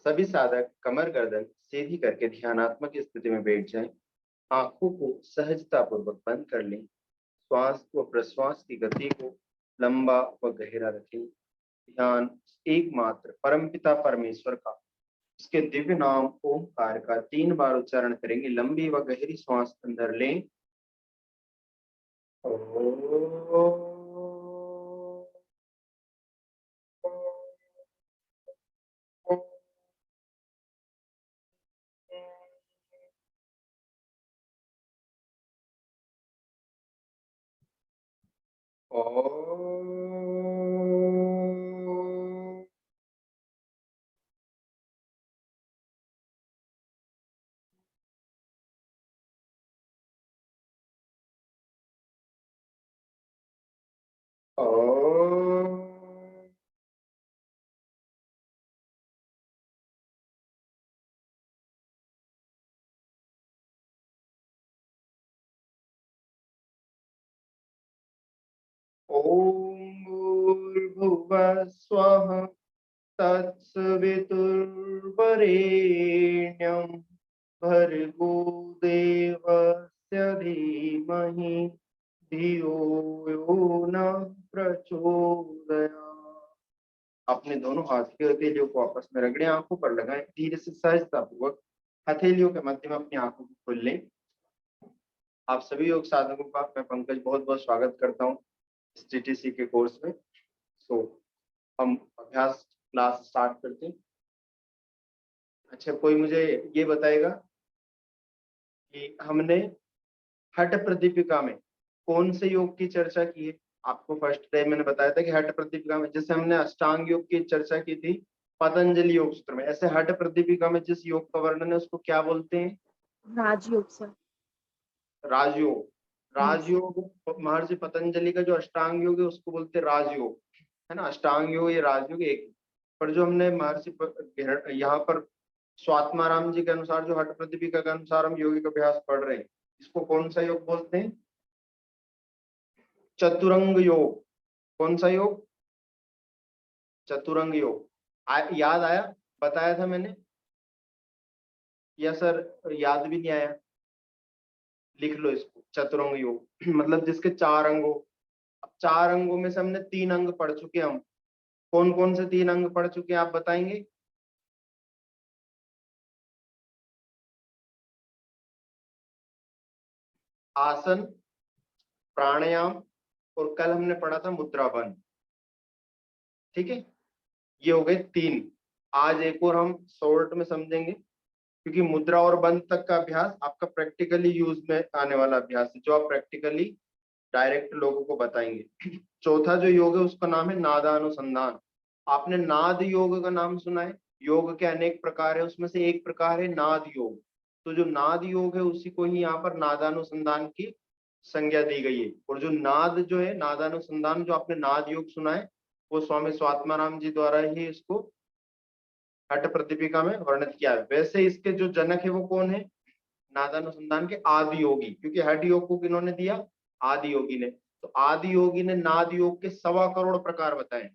सभी साधक कमर गर्दन सीधी करके ध्यानात्मक स्थिति में बैठ जाएं। आंखों को सहजता पूर्वक बंद कर लें। श्वास व प्रश्वास की गति को लंबा व गहरा रखें। ध्यान एकमात्र परमपिता परमेश्वर का, इसके दिव्य नाम ओमकार का 3 बार उच्चारण करेंगे। लंबी व गहरी श्वास अंदर लें। ओम भूर्भुवः स्वः तत्सवितुर्वरेण्यं भर्गो देवस्य धीमहि धियो यो न प्रचोदयात्। अपने दोनों हाथ की हथेलियों को आपस में रगड़ें, आंखों पर लगाएं, धीरे से सहजता पूर्वक हथेलियों के मध्य में अपनी आंखों को खोल लें। आप सभी योग साधकों का मैं पंकज बहुत बहुत स्वागत करता हूँ इस टीटीसी के कोर्स में। हम अभ्यास क्लास स्टार्ट करते हैं। अच्छा, कोई मुझे ये बताएगा कि हमने हठ प्रदीपिका में कौन से योग की चर्चा की है? आपको फर्स्ट डे मैंने बताया था कि हठ प्रदीपिका में जैसे हमने अष्टांग योग की चर्चा की थी पतंजलि योग सूत्र में, ऐसे हठ प्रदीपिका में जिस योग का वर्णन है उसको क्या बोलते हैं? राजयोग सर। राजयोग। राजयोग महर्षि पतंजलि का जो अष्टांग योग है उसको बोलते हैं राजयोग, है ना। अष्टांग योग ये राजयोग एक। पर जो हमने महर्षि यहाँ पर स्वात्माराम जी के अनुसार जो हठ प्रदीपिका के अनुसार हम योगिक अभ्यास पढ़ रहे हैं, इसको कौन सा योग बोलते हैं? चतुरंग योग। कौन सा योग? चतुरंग योग। याद आया? बताया था मैंने या सर याद भी नहीं आया? लिख लो इसको, चतुरंग योग मतलब जिसके 4 अंग हो। अब 4 अंगों में से हमने 3 अंग पढ़ चुके हैं। हम कौन कौन से 3 अंग पढ़ चुके हैं आप बताएंगे? आसन, प्राणायाम और कल हमने पढ़ा था मुद्रा बंध। ठीक है, ये हो गए 3। आज एक और हम शॉर्ट में समझेंगे क्योंकि मुद्रा और बंध तक का अभ्यास आपका प्रैक्टिकली यूज में आने वाला अभ्यास है जो आप प्रैक्टिकली डायरेक्ट लोगों को बताएंगे। चौथा जो योग है उसका नाम है नादानुसंधान। आपने नाद योग का नाम सुना है? योग के अनेक प्रकार है, उसमें से एक प्रकार है नाद योग। तो जो नाद योग है उसी को ही यहाँ पर नादानुसंधान की संज्ञा दी गई है। और जो नाद जो है नादानुसंधान जो आपने नाद योग सुना है वो स्वामी स्वात्माराम जी द्वारा ही इसको हठ प्रतिपिका में वर्णित किया है। वैसे इसके जो जनक है वो कौन है? नादानुसंधान के आदि योगी, क्योंकि हठ योग को किन्होंने दिया? आदि योगी ने। तो आदि योगी ने नाद योग के 1.25 करोड़ प्रकार बताए।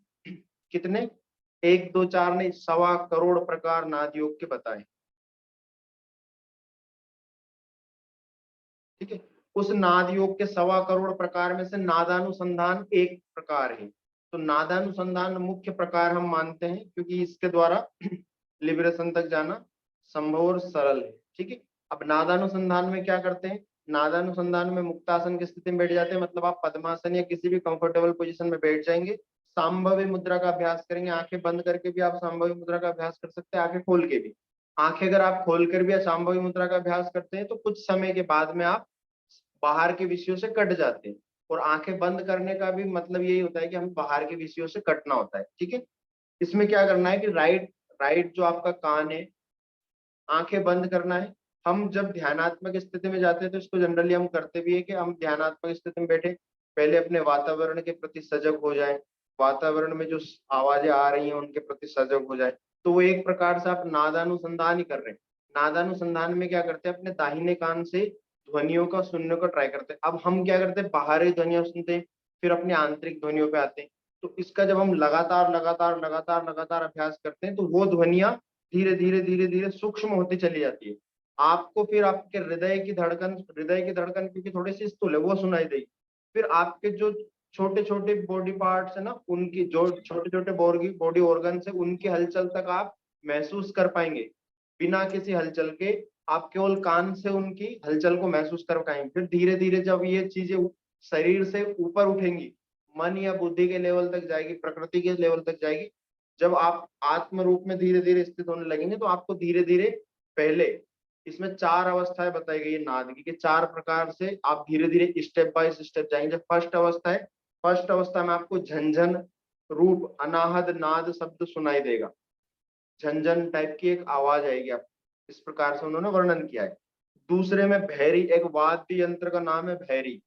कितने? 1 2 4 नहीं, 1.25 करोड़ प्रकार नाद योग के बताए। ठीक है, उस नाद योग के 1.25 करोड़ प्रकार में से नादानुसंधान एक प्रकार है। तो नादानुसंधान मुख्य प्रकार हम मानते हैं क्योंकि इसके द्वारा लिबरेशन तक जाना संभव और सरल है। ठीक है, अब नादानुसंधान में क्या करते हैं? नादानुसंधान में मुक्तासन की स्थिति में बैठ जाते हैं, मतलब आप पद्मासन या किसी भी कंफर्टेबल पोजीशन में बैठ जाएंगे। सांभवी मुद्रा का अभ्यास करेंगे। आंखें बंद करके भी आप सांभवी मुद्रा का अभ्यास कर सकते हैं, आंखें खोल के भी। आंखें अगर आप खोलकर भी सांभवी मुद्रा का अभ्यास करते हैं तो कुछ समय के बाद में आप बाहर के विषयों से कट जाते हैं। और आंखें बंद करने का भी मतलब यही होता है कि हमें बाहर के विषयों से कटना होता है। ठीक है, इसमें क्या करना है कि राइट राइट जो आपका कान है, आंखें बंद करना है। हम जब ध्यानात्मक स्थिति में जाते हैं तो इसको जनरली हम करते भी है कि हम ध्यानात्मक स्थिति में बैठे पहले अपने वातावरण के प्रति सजग हो जाए, वातावरण में जो आवाजें आ रही हैं उनके प्रति सजग हो जाए। तो वो एक प्रकार से आप नादानुसंधान ही कर रहे हैं। नादानुसंधान में क्या करते हैं? अपने दाहिने कान से ध्वनियों का सुनने को ट्राई करते हैं। अब हम क्या करते हैं? बाहरी ध्वनियां सुनते हैं, फिर अपने आंतरिक ध्वनियों पे आते हैं। तो इसका जब हम लगातार लगातार लगातार लगातार अभ्यास करते हैं तो वो ध्वनियां धीरे धीरे धीरे धीरे सूक्ष्म होती चली जाती है। आपको फिर आपके हृदय की धड़कन क्योंकि थोड़ी सी स्थूल है वो सुनाई देगी। फिर आपके जो छोटे छोटे बॉडी पार्ट्स है ना, उनकी जो छोटे छोटे बॉडी ऑर्गन है उनकी हलचल तक आप महसूस कर पाएंगे। बिना किसी हलचल के आप केवल कान से उनकी हलचल को महसूस कर पाएंगे। फिर धीरे धीरे जब ये चीजें शरीर से ऊपर उठेंगी, मन या बुद्धि के लेवल तक जाएगी, प्रकृति के लेवल तक जाएगी, जब आप आत्म रूप में धीरे धीरे स्थित होने लगेंगे तो आपको धीरे धीरे पहले इसमें 4 अवस्थाएं बताई गई है नाद की, कि 4 प्रकार से आप धीरे धीरे स्टेप बाय स्टेप जाएंगे। फर्स्ट अवस्था है, फर्स्ट अवस्था में आपको झंझन रूप अनाहद नाद शब्द सुनाई देगा, झंझन टाइप की एक आवाज आएगी आप, इस प्रकार से उन्होंने वर्णन किया है। दूसरे में भैरी, एक वाद्य यंत्र का नाम है भैरी,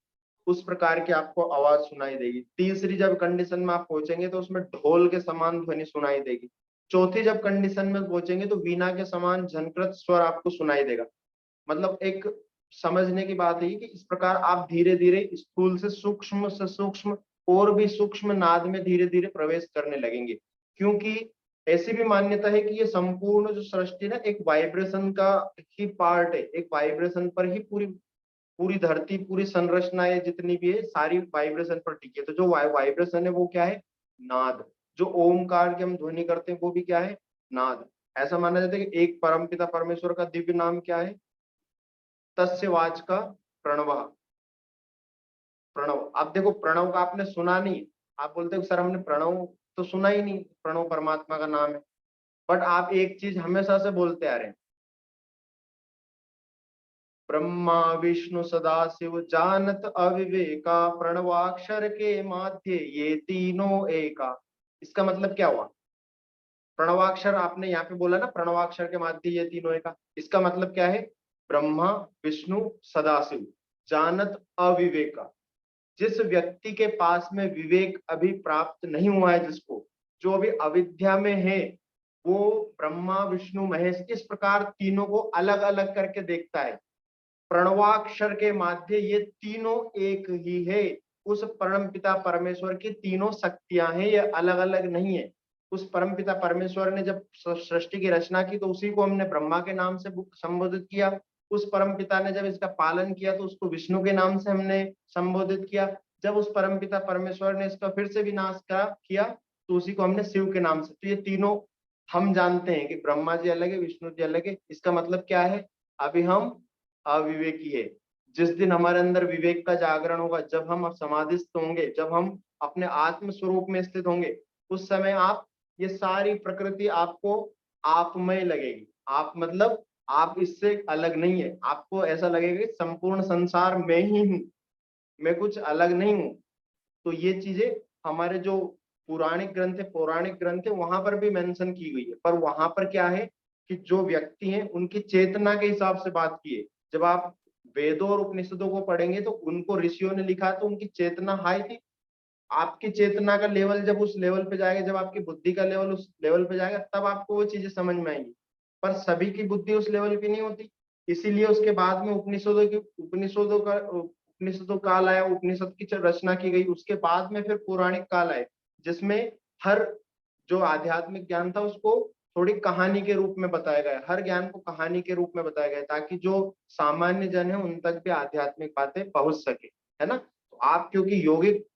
उस प्रकार की आपको आवाज सुनाई देगी। तीसरी जब कंडीशन में आप पहुंचेंगे तो उसमें ढोल के समान ध्वनि सुनाई देगी। चौथी जब कंडीशन में पहुंचेंगे तो वीणा के समान झनकृत स्वर आपको सुनाई देगा। मतलब एक समझने की बात है कि इस प्रकार आप धीरे धीरे स्थूल से सूक्ष्म और भी सूक्ष्म नाद में धीरे धीरे प्रवेश करने लगेंगे। क्योंकि ऐसी भी मान्यता है कि ये संपूर्ण जो सृष्टि ना एक वाइब्रेशन का ही पार्ट है, एक वाइब्रेशन पर ही पूरी पूरी धरती, पूरी संरचना है जितनी भी है सारी वाइब्रेशन पर टिकी है। तो जो वाइब्रेशन है वो क्या है? नाद। जो ओमकार की हम ध्वनि करते हैं वो भी क्या है? नाद। ऐसा माना जाता है कि एक परमपिता परमेश्वर का दिव्य नाम क्या है? तस्य वाच का प्रणव। प्रणव, आप देखो प्रणव का आपने सुना नहीं, आप बोलते हो सर हमने प्रणव तो सुना ही नहीं, प्रणव परमात्मा का नाम है। बट आप एक चीज हमेशा से बोलते आ रहे हैं, ब्रह्मा विष्णु सदा शिव जानत अविवेका, प्रणवाक्षर के माध्य ये तीनों एका। इसका मतलब क्या हुआ? प्रणवाक्षर आपने यहाँ पे बोला ना, प्रणवाक्षर के माध्य ये तीनों एका, इसका मतलब क्या है? ब्रह्मा विष्णु सदाशिव जानत अविवेका। जिस व्यक्ति के पास में विवेक अभी प्राप्त नहीं हुआ है, जिसको जो अभी अविद्या में है, वो ब्रह्मा विष्णु महेश इस प्रकार तीनों को अलग अलग करके देखता है। प्रणवाक्षर के माध्य ये तीनों एक ही है। उस परम पिता परमेश्वर की तीनों शक्तियां हैं, ये अलग अलग नहीं है। उस परम पिता परमेश्वर ने जब सृष्टि की रचना की तो उसी को हमने ब्रह्मा के नाम से संबोधित किया। उस परम पिता ने जब इसका पालन किया तो उसको विष्णु के नाम से हमने संबोधित किया। जब उस परम पिता परमेश्वर ने इसका फिर से विनाश किया तो उसी को हमने शिव के नाम से। तो ये तीनों हम जानते हैं कि ब्रह्मा जी अलग है, विष्णु जी अलग है। इसका मतलब क्या है? अभी हम अविवेकी है। जिस दिन हमारे अंदर विवेक का जागरण होगा, जब हम समाधिस्थ होंगे, जब हम अपने आत्म स्वरूप में स्थित होंगे, उस समय आप ये सारी प्रकृति आपको आपमय लगेगी। आप मतलब आप इससे अलग नहीं है। आपको ऐसा लगेगा कि संपूर्ण संसार मैं ही हूँ, मैं कुछ अलग नहीं हूँ। तो ये चीजें हमारे जो पौराणिक ग्रंथ है वहां पर भी मेंशन की गई है। पर वहां पर क्या है कि जो व्यक्ति हैं उनकी चेतना के हिसाब से बात की है। जब आप वेदों और उपनिषदों को पढ़ेंगे तो उनको ऋषियों ने लिखा तो उनकी चेतना हाई थी। आपकी चेतना का लेवल जब उस लेवल पे जाएगा, जब आपकी बुद्धि का लेवल उस लेवल पे जाएगा, तब आपको वो चीजें समझ में आएंगी। पर सभी की बुद्धि उस लेवल की नहीं होती। इसीलिए उसके बाद में उपनिषदों काल आया, उपनिषद की रचना की गई। उसके बाद में फिर पौराणिक काल आए, जिसमें हर जो आध्यात्मिक ज्ञान था उसको थोड़ी कहानी के रूप में बताया गया। हर ज्ञान को कहानी के रूप में बताया गया ताकि जो सामान्य जन है उन तक भी आध्यात्मिक बातें पहुंच सके, है ना। तो आप क्योंकि योगिक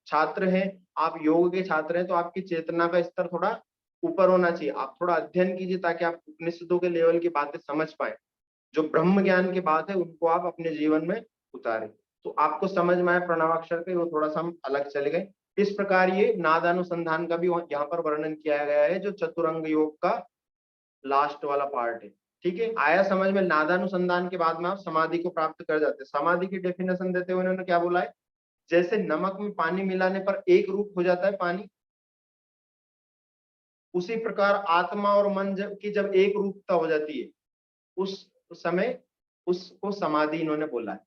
छात्र हैं, आप योग के छात्र हैं, तो आपकी चेतना का स्तर थोड़ा ऊपर होना चाहिए। आप थोड़ा अध्ययन कीजिए ताकि आप उपनिषदों के लेवल की बातें समझ पाए। जो ब्रह्म ज्ञान की बात है उनको आप अपने जीवन में उतारें। तो आपको समझ में आए प्रणवाक्षर के, वो थोड़ा सा हम अलग चले गए। इस प्रकार ये नादानुसंधान का भी यहाँ पर वर्णन किया गया है, जो चतुरंग योग का लास्ट वाला पार्ट है। ठीक है, आया समझ में? नादानुसंधान के बाद में आप समाधि को प्राप्त कर जाते हैं। समाधि की डेफिनेशन देते हुए उन्होंने क्या बोला है? जैसे नमक में पानी मिलाने पर एक रूप हो जाता है पानी, उसी प्रकार आत्मा और मन जब एक रूपता हो जाती है, उस समय उसको समाधि इन्होंने बोला है।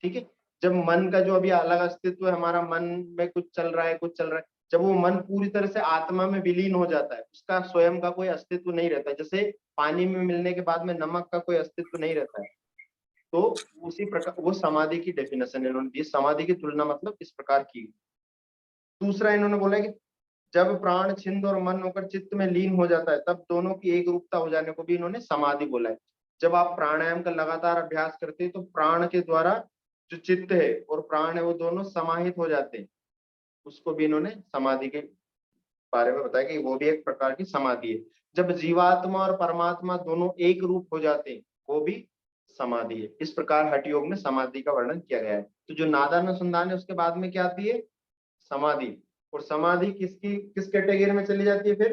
ठीक है, जब मन का जो अभी अलग अस्तित्व है, हमारा मन में कुछ चल रहा है कुछ चल रहा है, जब वो मन पूरी तरह से आत्मा में विलीन हो जाता है, उसका स्वयं का कोई अस्तित्व नहीं रहता। जैसे पानी में मिलने के बाद में नमक का कोई अस्तित्व नहीं रहता है, तो उसी प्रकार वो समाधि की डेफिनेशन इन्होंने दी। समाधि की तुलना मतलब इस प्रकार की। दूसरा इन्होंने बोला कि जब प्राण छिंद और मन होकर चित्त में लीन हो जाता है तब दोनों की एक रूपता हो जाने को भी इन्होंने समाधि बोला है। जब आप प्राणायाम का लगातार अभ्यास करते हैं तो प्राण के द्वारा जो चित्त है और प्राण है वो दोनों समाहित हो जाते हैं, उसको भी इन्होंने समाधि के बारे में बताया कि वो भी एक प्रकार की समाधि है। जब जीवात्मा और परमात्मा दोनों एक रूप हो जाते हैं वो भी समाधि है। इस प्रकार हठ योग में समाधि का वर्णन किया गया है। तो जो नादानुसंधान है उसके बाद में क्या आती है? समाधि। और समाधि किस कैटेगरी में चली जाती है फिर?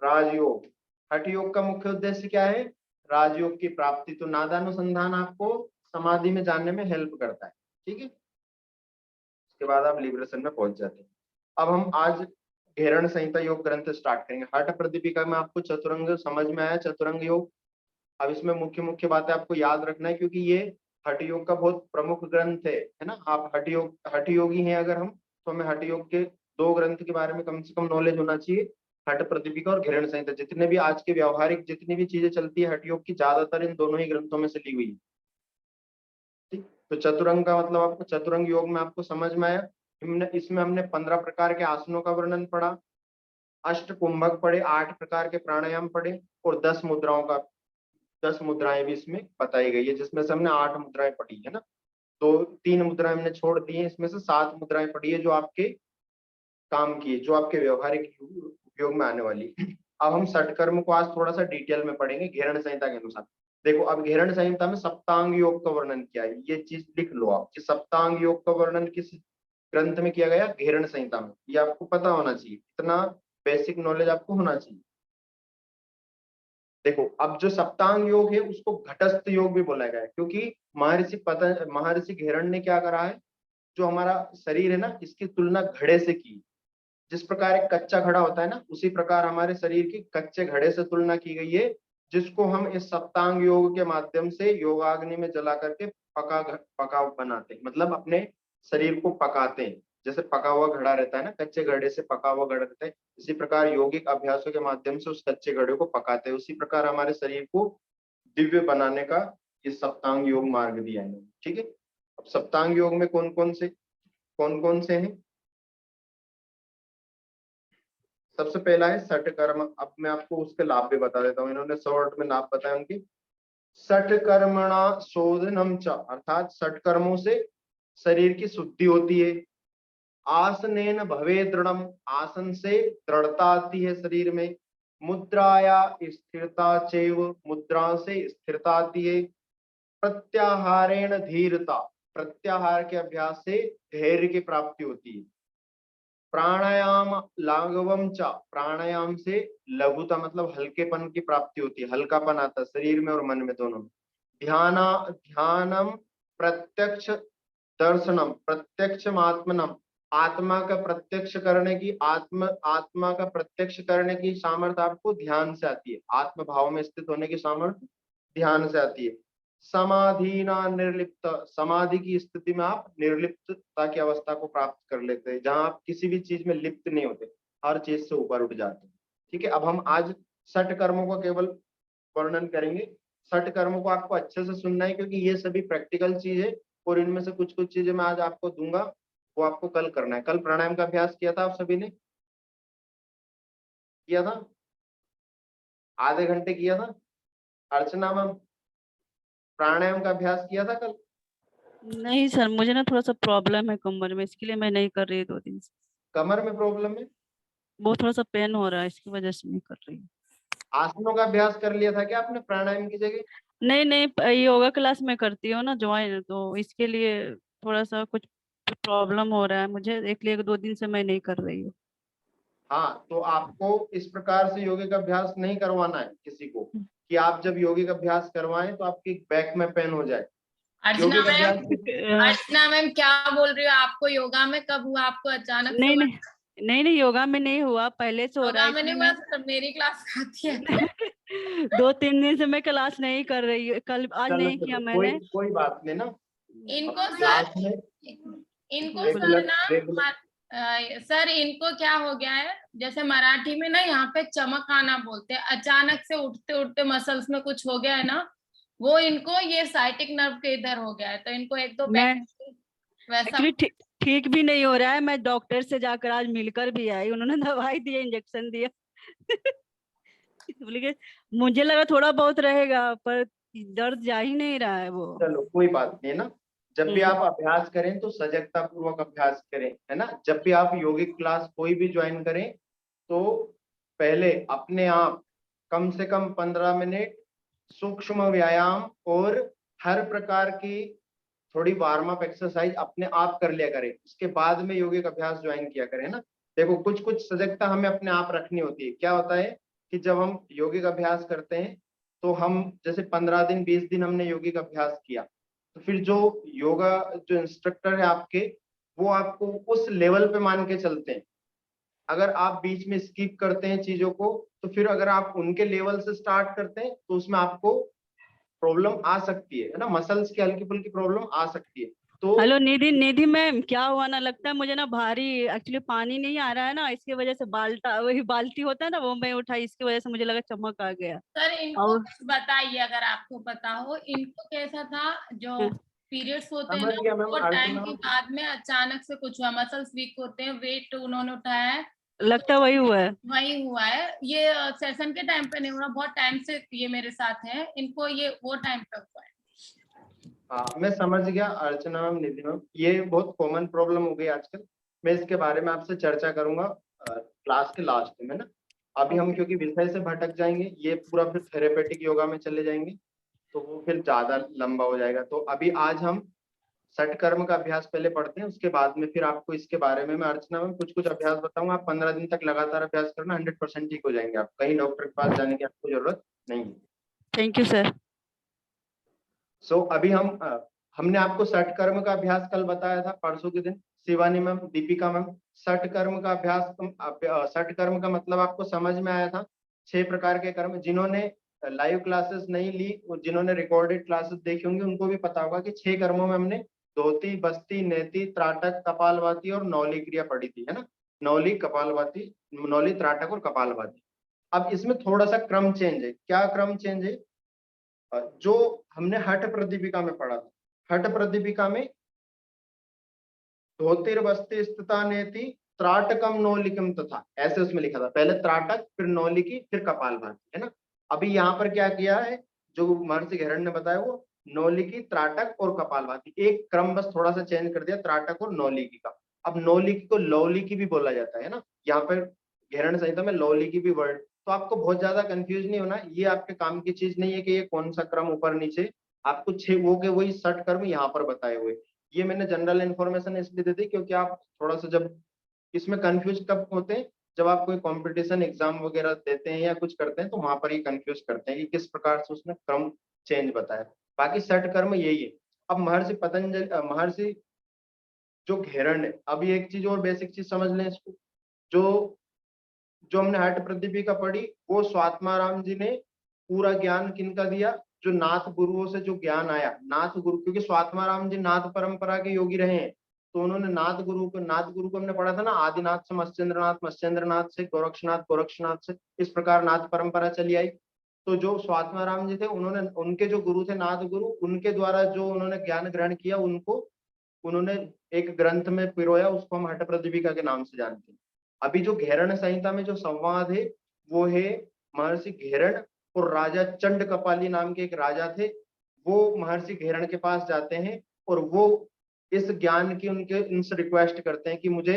राजयोग। हठ योग का मुख्य उद्देश्य क्या है? राजयोग की प्राप्ति। तो नादानुसंधान आपको समाधि में जानने में हेल्प करता है। ठीक है, उसके बाद आप लिबरेशन में पहुंच जाते हैं। अब हम आज घेरण संहिता योग ग्रंथ स्टार्ट करेंगे। हठ प्रदीपिका में आपको चतुरंग समझ में आया, चतुरंग योग। अब इसमें मुख्य मुख्य बातें आपको याद रखना है क्योंकि ये हठ योग का बहुत प्रमुख ग्रंथ है ना। आप हठ योगी हैं अगर हम, तो हमें हठ योग के दो ग्रंथ के बारे में कम से कम नॉलेज होना चाहिए, हठ प्रदीपिका और घेरण संहिता। जितने भी आज के व्यावहारिक जितनी भी चीजें चलती है हठ योग की, ज्यादातर इन दोनों ही ग्रंथों में से ली हुई है। ठीक, तो चतुरंग का मतलब आपको चतुरंग योग में आपको समझ में आया। इसमें हमने 15 प्रकार के आसनों का वर्णन पढ़ा, अष्ट कुंभक पढ़े, 8 प्रकार के प्राणायाम पढ़े और 10 मुद्राओं का 10 मुद्राएं भी इसमें बताई गई है, जिसमें से हमने 8 मुद्राएं पढ़ी है ना। तो 3 मुद्राएं हमने छोड़ दी है, इसमें से 7 मुद्राएं पढ़ी है जो आपके काम की है, जो आपके व्यवहारिक उपयोग में आने वाली है। अब हम षटकर्म को आज थोड़ा सा डिटेल में पढ़ेंगे घेरण संहिता के अनुसार। देखो, अब घेरण संहिता में सप्तांग योग का वर्णन किया है, ये चीज लिख लो आप कि सप्तांग योग का वर्णन किस ग्रंथ में किया गया? घेरण संहिता में। ये आपको पता होना चाहिए, इतना बेसिक नॉलेज आपको होना चाहिए। देखो, अब जो सप्तांग योग है उसको घटस्थ योग भी बोला गया है क्योंकि महर्षि घेरण ने क्या करा है, जो हमारा शरीर है ना इसकी तुलना घड़े से की। जिस प्रकार एक कच्चा घड़ा होता है ना, उसी प्रकार हमारे शरीर की कच्चे घड़े से तुलना की गई है, जिसको हम इस सप्तांग योग के माध्यम से योगाग्नि में जला करके पका बनाते हैं, मतलब अपने शरीर को पकाते हैं। जैसे पका हुआ घड़ा रहता है ना, कच्चे घड़े से पका हुआ घड़ा रहता है, इसी प्रकार यौगिक अभ्यासों के माध्यम से उस कच्चे घड़े को पकाते हैं। उसी प्रकार हमारे शरीर को दिव्य बनाने का ये सप्तांग योग मार्ग दिया है। ठीक है, अब सप्तांग योग में कौन कौन से हैं? सबसे पहला है सठ कर्म। अब मैं आपको उसके लाभ भी बता देता हूँ, इन्होंने शॉर्ट में लाभ बताया उनकी। सठ कर्मणा शोधनम च, अर्थात सठ कर्मों से शरीर की शुद्धि होती है। आसनेन भवे दृढ़म, आसन से दृढ़ता आती है शरीर में। मुद्राया स्थिरता चैव, मुद्रा से स्थिरता आती है। प्रत्याहारेण धीरता, प्रत्याहार के अभ्यास से धैर्य की प्राप्ति होती है। प्राणायाम लाघवम च, प्राणायाम से लघुता मतलब हल्केपन की प्राप्ति होती है, हल्कापन आता है शरीर में और मन में दोनों में। ध्यानम प्रत्यक्ष दर्शनम प्रत्यक्षमात्मनम, आत्मा का प्रत्यक्ष करने की आत्मा का प्रत्यक्ष करने की सामर्थ्य आपको ध्यान से आती है। आत्म भाव में स्थित होने की सामर्थ्य ध्यान से आती है। समाधि ना निर्लिप्त, समाधि की स्थिति में आप निर्लिप्तता की अवस्था को प्राप्त कर लेते हैं, जहां आप किसी भी चीज में लिप्त नहीं होते, हर चीज से ऊपर उठ जाते हैं। ठीक है, अब हम आज सठ कर्मों का केवल वर्णन करेंगे। सठ कर्मों को आपको अच्छे से सुनना है क्योंकि ये सभी प्रैक्टिकल चीज है और इनमें से कुछ कुछ चीजें मैं आज आपको दूंगा, वो आपको कल करना है। कल प्राणायाम का अभ्यास किया था आप सभी ने? किया था? आधे घंटे किया था? अर्चना मैम, प्राणायाम का अभ्यास किया था कल? नहीं सर, मुझे ना थोड़ा सा प्रॉब्लम है कमर में, इसके लिए मैं नहीं कर रही 2 दिन से। कमर में प्रॉब्लम है? वो थोड़ा सा पेन हो रहा है, इसकी वजह से नहीं कर रही हूँ। आसनों का अभ्यास कर लिया था क्या आपने प्राणायाम की जगह? नहीं नहीं, योगा क्लास में करती हूँ ना ज्वाइन, तो इसके लिए थोड़ा सा कुछ प्रॉब्लम हो रहा है मुझे, इसलिए 2 दिन से मैं नहीं कर रही हूँ। हाँ, तो आपको इस प्रकार से योगिक अभ्यास नहीं करवाना है किसी को, कि आप जब योगिक अभ्यास करवाएं तो आपकी बैक में पेन हो जाए। अर्चना मैम, अ, अर्चना मैम क्या बोल रही हो? आपको योगा में कब हुआ? आपको अचानक से नहीं हुआ? नहीं नहीं नहीं, योगा में नहीं हुआ, पहले से हो रहा योगा है, में नहीं इसलिए हुआ मैं तो मेरी क्लास आती है। 2-3 दिन से मैं क्लास नहीं कर रही हूँ, कल आज चलो नहीं किया चलो, मैंने। कोई बात नहीं ना। इनको क्लास सर, में इनको सर रेगुलर ना रेगुलर सर इनको क्या हो गया है, जैसे मराठी में ना यहाँ पे चमक आना बोलते हैं, अचानक से उठते उठते मसल्स में कुछ हो गया है ना, वो इनको ये साइटिक नर्व के इधर हो गया है, तो इनको 1-2 मैं वैसा। एक्चुअली ठीक भी नहीं हो रहा है। मैं डॉक्टर से जाकर आज मिलकर भी आई, उन्होंने दवाई दी, इंजेक्शन दिया। बोले कि मुझे लगा थोड़ा बहुत रहेगा, पर दर्द जा ही नहीं रहा है वो। चलो कोई बात नहीं है ना। जब भी हम्म। आप अभ्यास करें तो सजगता पूर्वक अभ्यास करें, है ना। जब भी आप योगिक क्लास कोई भी ज्वाइन करें तो पहले अपने आप कम से कम 15 मिनट सूक्ष्म व्यायाम और हर प्रकार की थोड़ी वार्म अप एक्सरसाइज अपने आप कर लिया करें, उसके बाद में योगिक अभ्यास ज्वाइन किया करें, है ना। देखो कुछ कुछ सजगता हमें अपने आप रखनी होती है। क्या होता है कि जब हम योगिक अभ्यास करते हैं तो हम जैसे 15 दिन 20 दिन हमने योगिक अभ्यास किया, तो फिर जो योगा जो इंस्ट्रक्टर है आपके, वो आपको उस लेवल पे मान के चलते हैं। अगर आप बीच में स्किप करते हैं चीजों को, तो फिर अगर आप उनके लेवल से स्टार्ट करते हैं तो उसमें आपको प्रॉब्लम आ सकती है ना, मसल्स की हल्की फुल्की प्रॉब्लम आ सकती है। तो हेलो निधि, निधि मैम, क्या हुआ ना, लगता है मुझे ना भारी, एक्चुअली पानी नहीं आ रहा है ना, इसकी वजह से बाल्टा, वही बाल्टी होता है ना, वो मैं उठाई, इसकी वजह से मुझे लगा चमक आ गया। सर इनको और कुछ बताइए अगर आपको पता हो, इनको कैसा था जो पीरियड्स होते हैं समझ ना, गया मैम, वो टाइम अर्चना के बाद में अचानक से कुछ हुआ, मसल्स वीक होते हैं, वेट उन्होंने उठाया है, लगता है वही हुआ है। वही हुआ है। ये सेशन के टाइम पे नहीं हुआ, बहुत टाइम से ये मेरे साथ है, इनको ये वो टाइम पे हुआ है। हाँ मैं समझ गया अर्चना मैम, निधि मैम, ये बहुत कॉमन प्रॉब्लम हो गई आजकल। मैं इसके बारे में आपसे चर्चा करूंगा क्लास के लास्ट में ना। अभी हम क्योंकि विषय से भटक जाएंगे, ये पूरा फिर थेरेपेटिक योगा में चले जाएंगे तो वो फिर ज्यादा लंबा हो जाएगा। तो अभी आज हम सठ कर्म का अभ्यास पहले पढ़ते हैं, उसके बाद में फिर आपको इसके बारे में मैं अर्चना में कुछ कुछ अभ्यास बताऊंगा। आप 15 दिन तक लगातार अभ्यास करना, 100% ठीक हो जाएंगे। आप कहीं डॉक्टर के पास जाने की आपको जरूरत नहीं है। Thank you sir. सो अभी हमने आपको सठ कर्म का अभ्यास कल बताया था, परसों के दिन, शिवानी मैम, दीपिका मैम। सठ कर्म का अभ्यास, सठ कर्म का मतलब आपको समझ में आया था। 6 प्रकार के कर्म, जिन्होंने लाइव क्लासेस नहीं ली और जिन्होंने रिकॉर्डेड क्लासेस देखी होंगी उनको भी पता होगा कि 6 कर्मों में हमने धोती, बस्ती, नेति, त्राटक, कपालभाति और नौली क्रिया पढ़ी थी, है ना। नौली, कपालभाति, नौली, त्राटक और कपालभाति। अब इसमें थोड़ा सा क्रम चेंज है। क्या क्रम चेंज है? जो हमने हठ प्रदीपिका में पढ़ा था, हठ प्रदीपिका में धोतिर्वस्ति स्थिता नेति त्राटकम नौलिकम तथा, ऐसे उसमें लिखा था, पहले त्राटक फिर नौलिकी फिर कपालभाति, है ना। अभी यहाँ पर क्या किया है, जो महर्षि घेरण ने बताया, वो नौलिकी, त्राटक और कपालभाति, एक क्रम बस थोड़ा सा चेंज कर दिया, त्राटक और नौलिकी का। अब नौलिकी को लौलिकी भी बोला जाता है ना, यहाँ पर घेरण संहिता में लौलिकी भी वर्ड। तो आपको बहुत ज्यादा कंफ्यूज नहीं होना, ये आपके काम की चीज नहीं है कि ये कौन सा क्रम ऊपर नीचे। आपको 6 वो के वही 60 कर्म यहाँ पर बताए हुए। ये मैंने जनरल इन्फॉर्मेशन इसलिए दे दी क्योंकि आप थोड़ा सा जब इसमें कंफ्यूज कब होते हैं, जब आप कोई कंपटीशन एग्जाम वगैरह देते हैं या कुछ करते हैं तो वहां पर ये कंफ्यूज करते हैं कि किस प्रकार से उसने क्रम चेंज बताया। बाकी 60 कर्म यही है। अब महर्षि पतंजलि, महर्षि जो घेरण है, अभी एक चीज और बेसिक चीज समझ लें इसको। जो जो हमने हठ प्रदीपिका पढ़ी, वो स्वात्माराम जी ने पूरा ज्ञान किनका दिया, जो नाथ गुरुओं से जो ज्ञान आया, नाथ गुरु, क्योंकि स्वात्माराम जी नाथ परंपरा के योगी रहे हैं, तो उन्होंने नाथ गुरु को हमने पढ़ा था ना, आदिनाथ से मत्स्येंद्रनाथ, मत्स्येंद्रनाथ से गोरक्षनाथ, गोरक्षनाथ से इस प्रकार नाथ परंपरा चली आई। तो जो स्वात्माराम जी थे, उन्होंने, उनके जो गुरु थे नाथ गुरु, उनके द्वारा जो उन्होंने ज्ञान ग्रहण किया, उनको उन्होंने एक ग्रंथ में पिरोया, उसको हम हठ प्रदीपिका के नाम से जानते हैं। अभी जो घेरण संहिता में जो संवाद है, वो है महर्षि घेरण और राजा चंड कपाली नाम के एक राजा थे। वो महर्षि घेरण के पास जाते हैं और वो इस ज्ञान की उनके उनसे रिक्वेस्ट करते हैं कि मुझे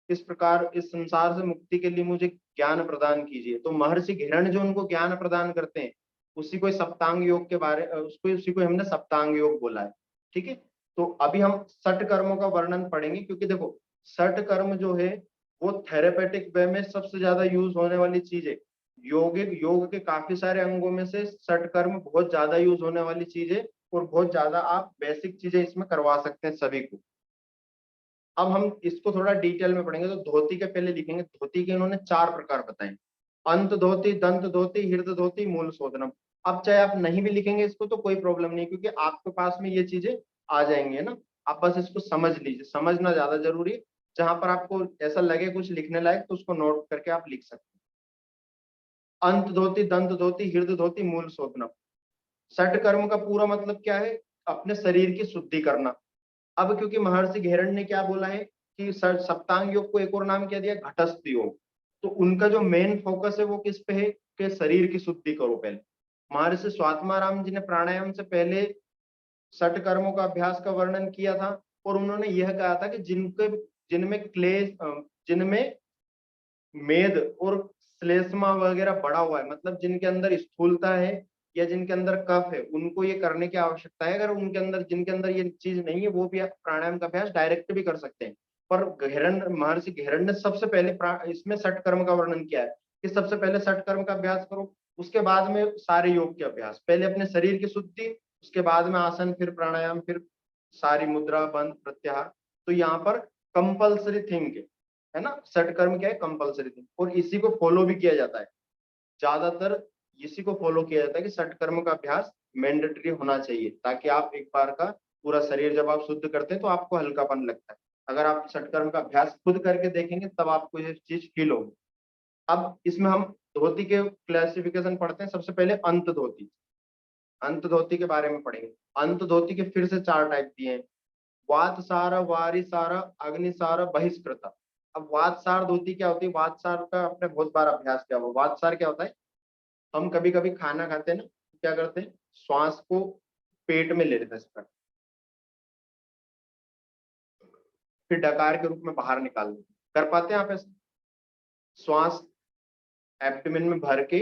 इस प्रकार इस संसार से मुक्ति के लिए मुझे ज्ञान प्रदान कीजिए। तो महर्षि घेरण जो उनको ज्ञान प्रदान करते हैं, उसी को सप्तांग योग के बारे, उसको उसी को हमने सप्तांग योग बोला है। ठीक है। तो अभी हम 60 कर्मों का वर्णन पढ़ेंगे, क्योंकि देखो 60 कर्म जो है वो थेरेपेटिक वे में सबसे ज्यादा यूज होने वाली चीज है। योग के काफी सारे अंगों में से 60 कर्म बहुत ज्यादा यूज होने वाली चीज है और बहुत ज्यादा आप बेसिक चीजें इसमें करवा सकते हैं सभी को। अब हम इसको थोड़ा डिटेल में पढ़ेंगे। तो धोती के पहले लिखेंगे, धोती के इन्होंने 4 प्रकार बताए, अंत धोती, दंत धोती, हृदय धोती, मूल शोधनम। अब चाहे आप नहीं भी लिखेंगे इसको तो कोई प्रॉब्लम नहीं, क्योंकि आपके पास में ये चीजें आ जाएंगी, है ना। आप बस इसको समझ लीजिए, समझना ज्यादा जरूरी है। जहां पर आपको ऐसा लगे कुछ लिखने लायक तो उसको नोट करके आप लिख सकते हैं। अंत धोती, दंत धोती, हृदय धोती, मूल शोधनम। 60 कर्म का पूरा मतलब क्या है? अपने शरीर की शुद्धि करना। अब क्योंकि महर्षि घेरण ने क्या बोला है कि सप्तांग योग को एक और नाम क्या दिया, घटस्थ योग। तो उनका जो मेन फोकस है वो किस पे है कि शरीर की शुद्धि करो पहले। महर्षि स्वात्माराम जी ने प्राणायाम से पहले 60 कर्मों का अभ्यास का वर्णन किया था, और उन्होंने यह कहा था कि जिनमें क्लेश, जिनमें मेद और श्लेष्मा वगैरह बढ़ा हुआ है, मतलब जिनके अंदर स्थूलता है या जिनके अंदर कफ है, उनको ये करने की आवश्यकता है। अगर उनके अंदर, जिनके अंदर ये चीज नहीं है, वो भी प्राणायाम का अभ्यास डायरेक्ट भी कर सकते हैं। पर महर्षि घेरन ने सबसे पहले इसमें 60 कर्म का वर्णन किया है कि सबसे पहले 60 कर्म का अभ्यास करो, उसके बाद में सारे योग के अभ्यास। पहले अपने शरीर की शुद्धि, उसके बाद में आसन, फिर प्राणायाम, फिर सारी मुद्रा, बंध, प्रत्याहार। तो यहाँ पर कंपल्सरी थिंग है ना, 60 कर्म क्या है, कंपल्सरी थिंग, और इसी को फॉलो भी किया जाता है। ज्यादातर इसी को फॉलो किया जाता है कि 60 कर्म का अभ्यास मैंडेटरी होना चाहिए, ताकि आप एक बार का पूरा शरीर जब आप शुद्ध करते हैं तो आपको हल्कापन लगता है। अगर आप 60 कर्म का अभ्यास खुद करके देखेंगे तब आपको ये चीज फील होगी। अब इसमें हम धोती के क्लासिफिकेशन पढ़ते हैं। सबसे पहले अंत धोती, अंत धोती के बारे में पढ़ेंगे। अंत धोती के फिर से 4 टाइप दिए हैं, वातसार, वारिसार, अग्निसार, बहिष्कृत। अब वातसार धोती क्या होती है, वातसार का आपने बहुत बार अभ्यास किया होगा। वातसार क्या होता है, हम कभी कभी खाना खाते हैं ना, क्या करते हैं, श्वास को पेट में ले लेते हैं, फिर डकार के रूप में बाहर निकाल देते हैं। कर पाते हैं आप ऐसे, श्वास एब्डोमेन में भर के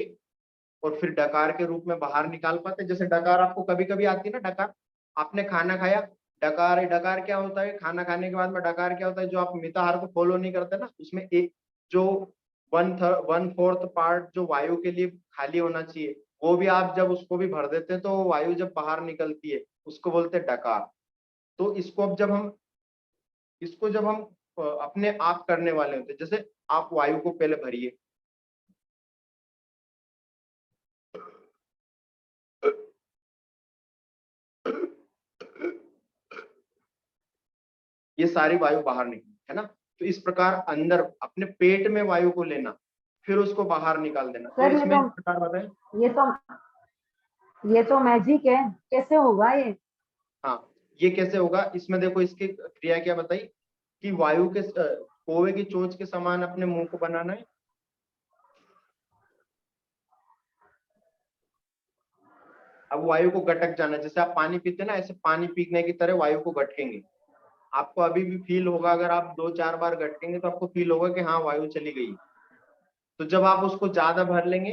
और फिर डकार के रूप में बाहर निकाल पाते हैं? जैसे डकार आपको कभी कभी आती है ना, डकार, आपने खाना खाया, डकार, डकार क्या होता है, खाना खाने के बाद में डकार क्या होता है, जो आप मिताहार को फॉलो नहीं करते ना, उसमें एक जो 1/4 पार्ट जो वायु के लिए खाली होना चाहिए, वो भी आप जब उसको भी भर देते हैं तो वायु जब बाहर निकलती है उसको बोलते हैं डकार। तो इसको जब हम अपने आप करने वाले होते हैं, जैसे आप वायु को पहले भरिए, ये सारी वायु बाहर निकली है ना। तो इस प्रकार अंदर अपने पेट में वायु को लेना, फिर उसको बाहर निकाल देना। तो सर इसमें इस प्रकार बताएं। ये तो मैजिक है, कैसे होगा ये? हाँ, ये कैसे होगा, इसमें देखो इसकी क्रिया क्या बताई कि वायु के कोवे की चोंच के समान अपने मुंह को बनाना है, अब वायु को गटक जाना है। जैसे आप पानी पीते हैं ना, ऐसे पानी पीने की तरह वायु को गटकेंगे। आपको अभी भी फील होगा, अगर आप 2-4 बार गटकेंगे तो आपको फील होगा कि हाँ वायु चली गई। तो जब आप उसको ज्यादा भर लेंगे,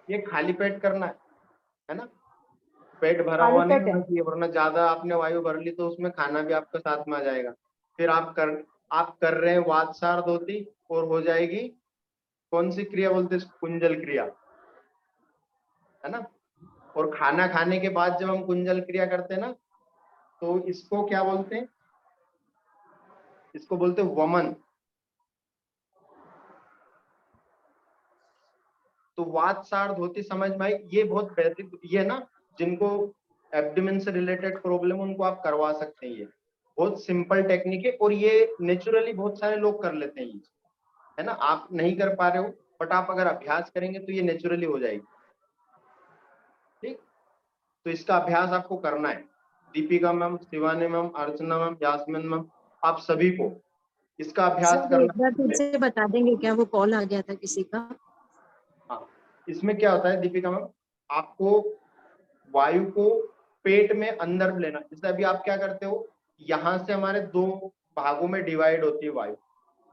ये खाली पेट करना है ना, पेट भरा खाली हुआ नहीं पेट होना है। चाहिए, वरना ज्यादा आपने वायु भर ली तो उसमें खाना भी आपका साथ में आ जाएगा। फिर आप कर रहे हैं वातसार धोती, और हो जाएगी कौन सी क्रिया बोलते हैं, कुंजल क्रिया, है ना। और खाना खाने के बाद जब हम कुंजल क्रिया करते हैं ना, तो इसको क्या बोलते हैं, इसको बोलते हैं वमन। तो वातसार धोती समझ में आई, ये बहुत बेसिक, ये ना जिनको एब्डोमेन से रिलेटेड प्रॉब्लम उनको आप करवा सकते हैं। ये बहुत सिंपल टेक्निक है, और ये नेचुरली बहुत सारे लोग कर लेते हैं ये, है ना। आप नहीं कर पा रहे हो, बट आप अगर अभ्यास करेंगे तो ये नेचुरली हो जाएगी। ठीक, तो इसका अभ्यास आपको करना है। Deepika ma'am, Shivani ma'am, Archana ma'am, Yasmin ma'am, आप सभी को इसका अभ्यास सर एक करना बार फिर है। से बता देंगे क्या, वो कॉल आ गया था किसी का? हाँ, इसमें क्या होता है दीपिका मैम, आपको वायु को पेट में अंदर लेना। जैसे अभी आप क्या करते हो, यहाँ से हमारे 2 भागों में डिवाइड होती है वायु,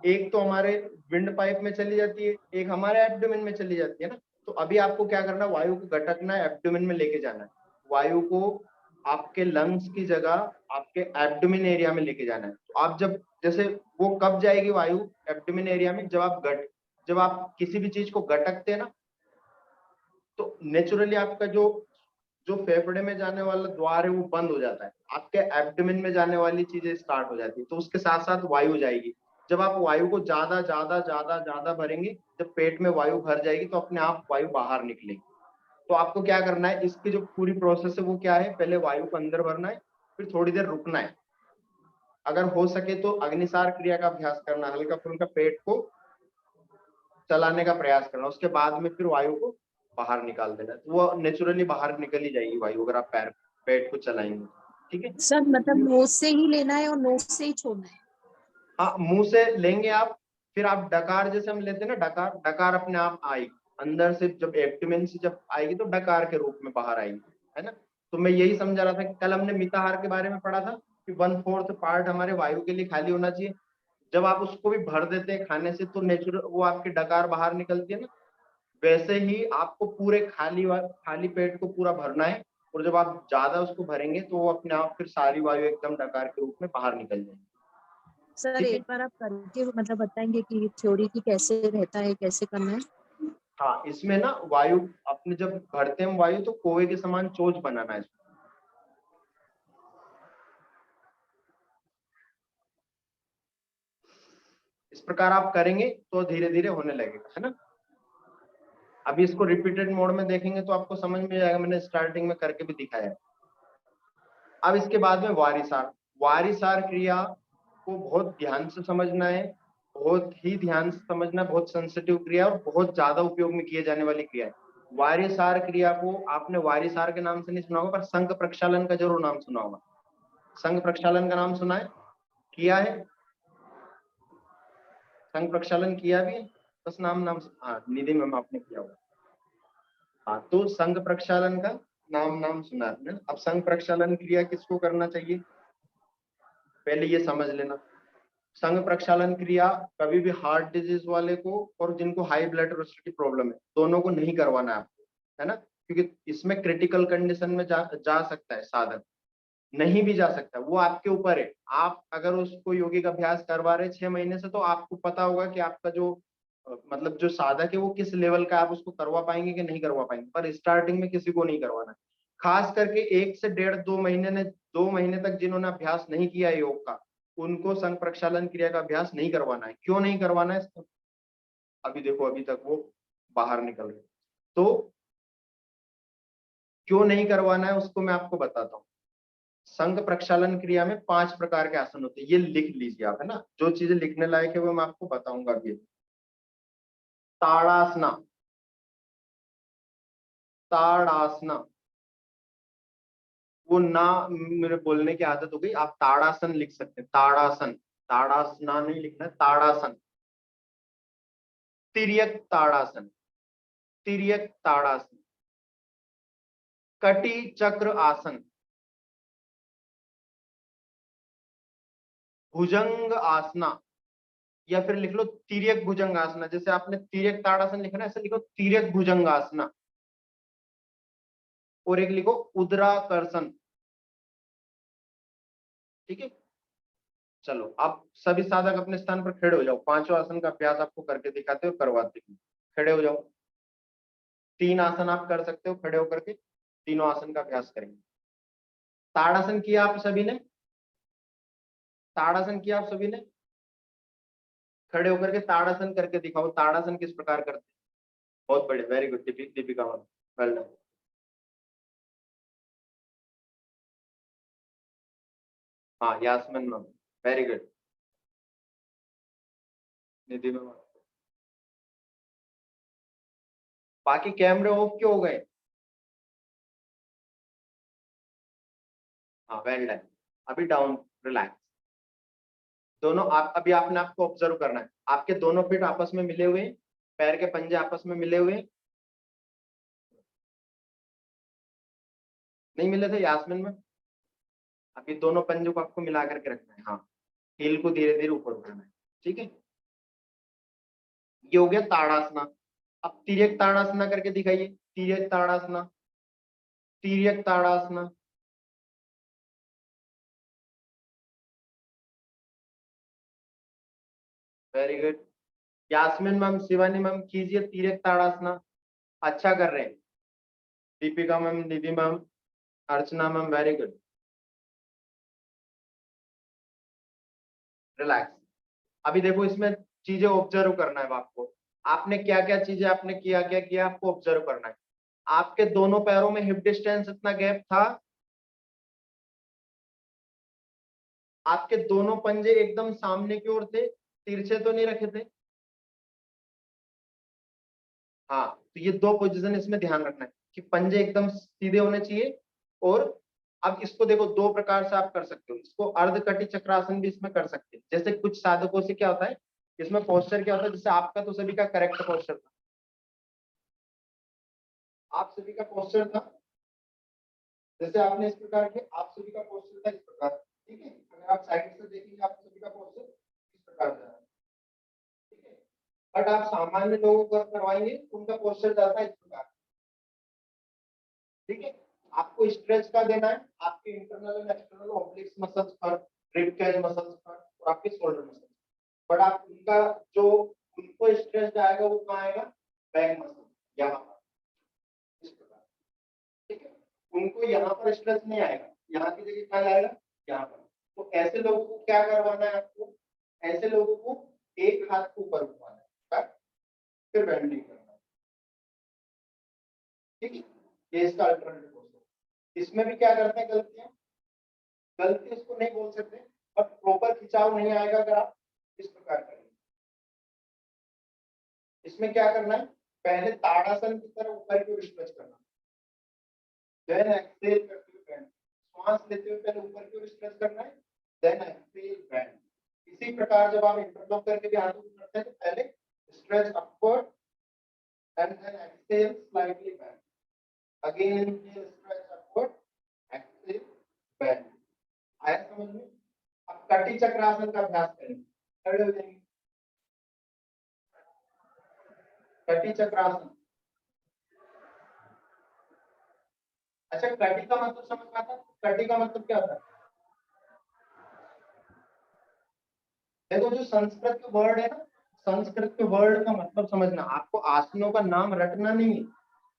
एक तो हमारे विंड पाइप में चली जाती है, एक हमारे एब्डोमेन में चली जाती है ना। तो अभी आपको क्या करना है, वायु को गटकना है, एब्डोमेन में लेके जाना है। वायु को आपके लंग्स की जगह आपके एब्डोमेन एरिया में लेके जाना है। तो आप जैसे वो कब जाएगी वायु एब्डोमेन एरिया में, जब आप किसी भी चीज को गटकते हैं ना, तो नेचुरली आपका जो फेफड़े में जाने वाला द्वार है वो बंद हो जाता है, आपके एब्डोमेन में जाने वाली चीजें स्टार्ट हो जाती है, तो उसके साथ साथ वायु जाएगी। जब आप वायु को ज्यादा ज्यादा ज्यादा ज्यादा भरेंगे, जब पेट में वायु भर जाएगी तो अपने आप वायु बाहर निकलेगी। तो आपको क्या करना है, इसकी जो पूरी प्रोसेस है वो क्या है, पहले वायु को अंदर भरना है, फिर थोड़ी देर रुकना है। अगर हो सके तो अग्निसार क्रिया का अभ्यास करना, हल्का फुल्का पेट को चलाने का प्रयास करना, उसके बाद में फिर वायु को बाहर निकाल देना। तो वो नेचुरली बाहर निकल ही जाएगी वायु, अगर आप पेट को चलाएंगे। ठीक है। सर मतलब नोज से ही लेना है और नोज से ही छोड़ना है? हाँ, मुंह से लेंगे आप, फिर आप डकार जैसे हम लेते हैं ना, डकार, डकार अपने आप आएगी अंदर से, जब एब्डोमेन से जब आएगी तो डकार के रूप में बाहर आएगी, है ना। तो मैं यही समझा रहा था कि कल हमने मिताहार के बारे में पढ़ा था कि 1/4 पार्ट हमारे वायु के लिए खाली होना चाहिए। जब आप उसको भी भर देते हैं खाने से तो नेचुरल वो आपकी डकार बाहर निकलती है ना, वैसे ही आपको पूरे खाली पेट को पूरा भरना है, और जब आप ज्यादा उसको भरेंगे तो वो अपने आप फिर सारी वायु एकदम डकार के रूप में बाहर निकल जाएगी। सर ठीक है। एक बार आप करके मतलब बताएंगे कि थ्योरी की कैसे रहता है, कैसे करना है? हाँ, इसमें ना वायु अपने जब भरते हैं वायु तो कोए के समान चोंच बनाना है इसमें। इस प्रकार आप करेंगे तो धीरे धीरे होने लगेगा, है ना। अभी इसको रिपीटेड मोड में देखेंगे तो आपको समझ में आएगा, मैंने स्टार्टिंग में करके भी दिखाया है। अब इसके बाद में वारिसार, वारिसार क्रिया को बहुत ध्यान से समझना है, बहुत ही ध्यान से समझना, बहुत सेंसिटिव क्रिया और बहुत ज्यादा उपयोग में किए जाने वाली क्रिया है। वारिसार क्रिया को आपने वारिसार के नाम से नहीं सुना होगा, पर संघ प्रक्षालन का जरूर नाम सुना होगा। संघ प्रक्षालन का नाम सुना है, किया है, संघ प्रक्षालन किया भी है, बस नाम हाँ, निधि मैम आपने किया होगा। हाँ, तो संघ प्रक्षालन का नाम सुना है आपने। अब संघ प्रक्षालन क्रिया किसको करना चाहिए, पहले ये समझ लेना। संघ प्रक्षालन क्रिया कभी भी हार्ट डिजीज वाले को और जिनको हाई ब्लड प्रेशर की प्रॉब्लम है दोनों को नहीं करवाना है आपको, है ना, क्योंकि इसमें क्रिटिकल कंडीशन में जा सकता है साधक, नहीं भी जा सकता, वो आपके ऊपर है। आप अगर उसको योगिक अभ्यास करवा रहे 6 महीने से तो आपको पता होगा कि आपका जो मतलब जो साधक है वो किस लेवल का, आप उसको करवा पाएंगे कि नहीं करवा पाएंगे। पर स्टार्टिंग में किसी को नहीं करवाना है, खास करके 1 से 1.5-2 महीने ने 2 महीने तक जिन्होंने अभ्यास नहीं किया है योग का, उनको संघ प्रक्षालन क्रिया का अभ्यास नहीं करवाना है। क्यों नहीं करवाना है, अभी देखो अभी तक वो बाहर निकल रहे, तो क्यों नहीं करवाना है उसको मैं आपको बताता हूँ। संघ प्रक्षालन क्रिया में 5 प्रकार के आसन होते हैं, ये लिख लीजिए आप, है ना। जो चीजें लिखने लायक है वो मैं आपको बताऊंगा अभी। ताड़ासना, ताड़ासना, वो ना मेरे बोलने की आदत हो गई, आप ताड़ासन लिख सकते हैं, ताड़ासन, ताड़ासना नहीं लिखना है, ताड़ासन। तिर्यक ताड़ासन, तिर्यक ताड़ासन। कटी चक्र आसन, भुजंग आसना, या फिर लिख लो तिर्यक भुजंग आसना। जैसे आपने तिर्यक ताड़ासन लिखा ना, ऐसे लिखो तिर्यक भुजंग आसना। और एक लिखो उदराकर्षण, ठीक है। चलो आप सभी साधक अपने स्थान पर खड़े हो जाओ, 5 आसन का अभ्यास आपको करके दिखाते हो, करवाते हैं। खड़े हो जाओ, 3 आसन आप कर सकते हो खड़े होकर के, तीनों आसन का अभ्यास करेंगे। ताड़ासन किया आप सभी ने, ताड़ासन किया आप सभी ने, खड़े होकर के ताड़ासन करके दिखाओ, ताड़ासन किस प्रकार करते हैं। बहुत बढ़िया, very good Deepika ma'am, well done. हाँ Yasmin ma'am, very good. Nidhi ma'am, बाकी कैमरे ऑफ क्यों हो गए। हाँ वेल डन, अभी डाउन, रिलैक्स। दोनों आप अभी आपने आपको ऑब्जर्व करना है, आपके दोनों फीट आपस में मिले हुए, पैर के पंजे आपस में मिले हुए, नहीं मिले थे यास्मिन में। अभी दोनों पंजों को आपको मिला करके रखना है, हाँ, हील को धीरे धीरे ऊपर उठाना है, ठीक है। ये हो गया ताड़ासना। अब तिर्यक ताड़ासना करके दिखाइए, Tiryak Tadasana, Tiryak Tadasana. Very good Yasmin ma'am, Shivani ma'am कीजिए तिर्यक ताड़ासना, अच्छा कर रहे हैं। Deepika ma'am, Nidhi ma'am, Archana ma'am, very good. Relax. अभी देखो इसमें चीजें ऑब्जर्व करना है आपको, आपने क्या क्या चीजें आपने किया, क्या किया आपको ऑब्जर्व करना है। आपके दोनों पैरों में हिप डिस्टेंस इतना गैप था, आपके दोनों पंजे एकदम सामने की ओर थे, तिरछे तो नहीं रखे थे। हाँ, तो ये 2 पोजीशन इसमें ध्यान रखना है कि पंजे एकदम सीधे होने चाहिए और अब इसको देखो दो प्रकार से आप कर सकते हो, इसको अर्ध कटी चक्रासन भी इसमें कर सकते हैं। जैसे कुछ साधकों से क्या होता है, इसमें पोस्चर क्या होता है, जैसे आपका तो सभी का करेक्ट पोस्चर था, आप सभी का पोस्चर था, जैसे आपने इस प्रकार के, आप सभी का पोस्चर था इस प्रकार, ठीक है। अगर आप साइड से देखेंगे आप सभी का पोस्चर इस प्रकार जा रहा है, ठीक है। बट आप सामान्य लोगों को करवाएंगे उनका पोस्चर जाता है इस प्रकार, ठीक है। आपको स्ट्रेच का देना है आपके इंटरनल एंड एक्सटर्नल ऑब्लिक्स मसल्स पर, रिब कैज मसल्स पर और आपके शोल्डर मसल्स। बट आप उनका जो उनको स्ट्रेच जाएगा वो कहाँ आएगा, बैक मसल, यहाँ पर इस प्रकार, ठीक है। उनको यहाँ पर स्ट्रेच नहीं आएगा, यहाँ की जगह कहाँ आएगा, यहाँ पर। तो ऐसे लोगों को क्या करवाना है आपको, ऐसे लोगों को एक हाथ को ऊपर उठाना है, फिर बेंडिंग करना है, ठीक है। ये इसका अल्टरनेटिव पोस्चर। इसमें भी क्या करते हैं गलतियां, गलती इसको नहीं बोल सकते, बट प्रॉपर खिंचाव नहीं आएगा अगर आप इस प्रकार करेंगे। इसमें क्या करना है, पहले ताड़ासन की तरह ऊपर की ओर स्ट्रेच करना, देन एक्सहेल करते हुए बैंड, श्वास लेते हुए पहले ऊपर की ओर स्ट्रेच करना है, देन एक्सहेल बैंड। इसी प्रकार जब आप इंटरलॉक करके भी हाथों को करते हैं तो पहले stretch upward and then exhale slightly bend, again inhale stretch upward exhale bend. आया समझ में। अब कटी चक्रासन का अभ्यास करेंगे, खड़े हो जाएंगे, कटी चक्रासन। अच्छा, कटी का मतलब समझ में आता है, कटी का मतलब क्या होता है, देखो जो संस्कृत के वर्ड है ना, संस्कृत के वर्ड का मतलब समझना, आपको आसनों का नाम रटना नहीं है।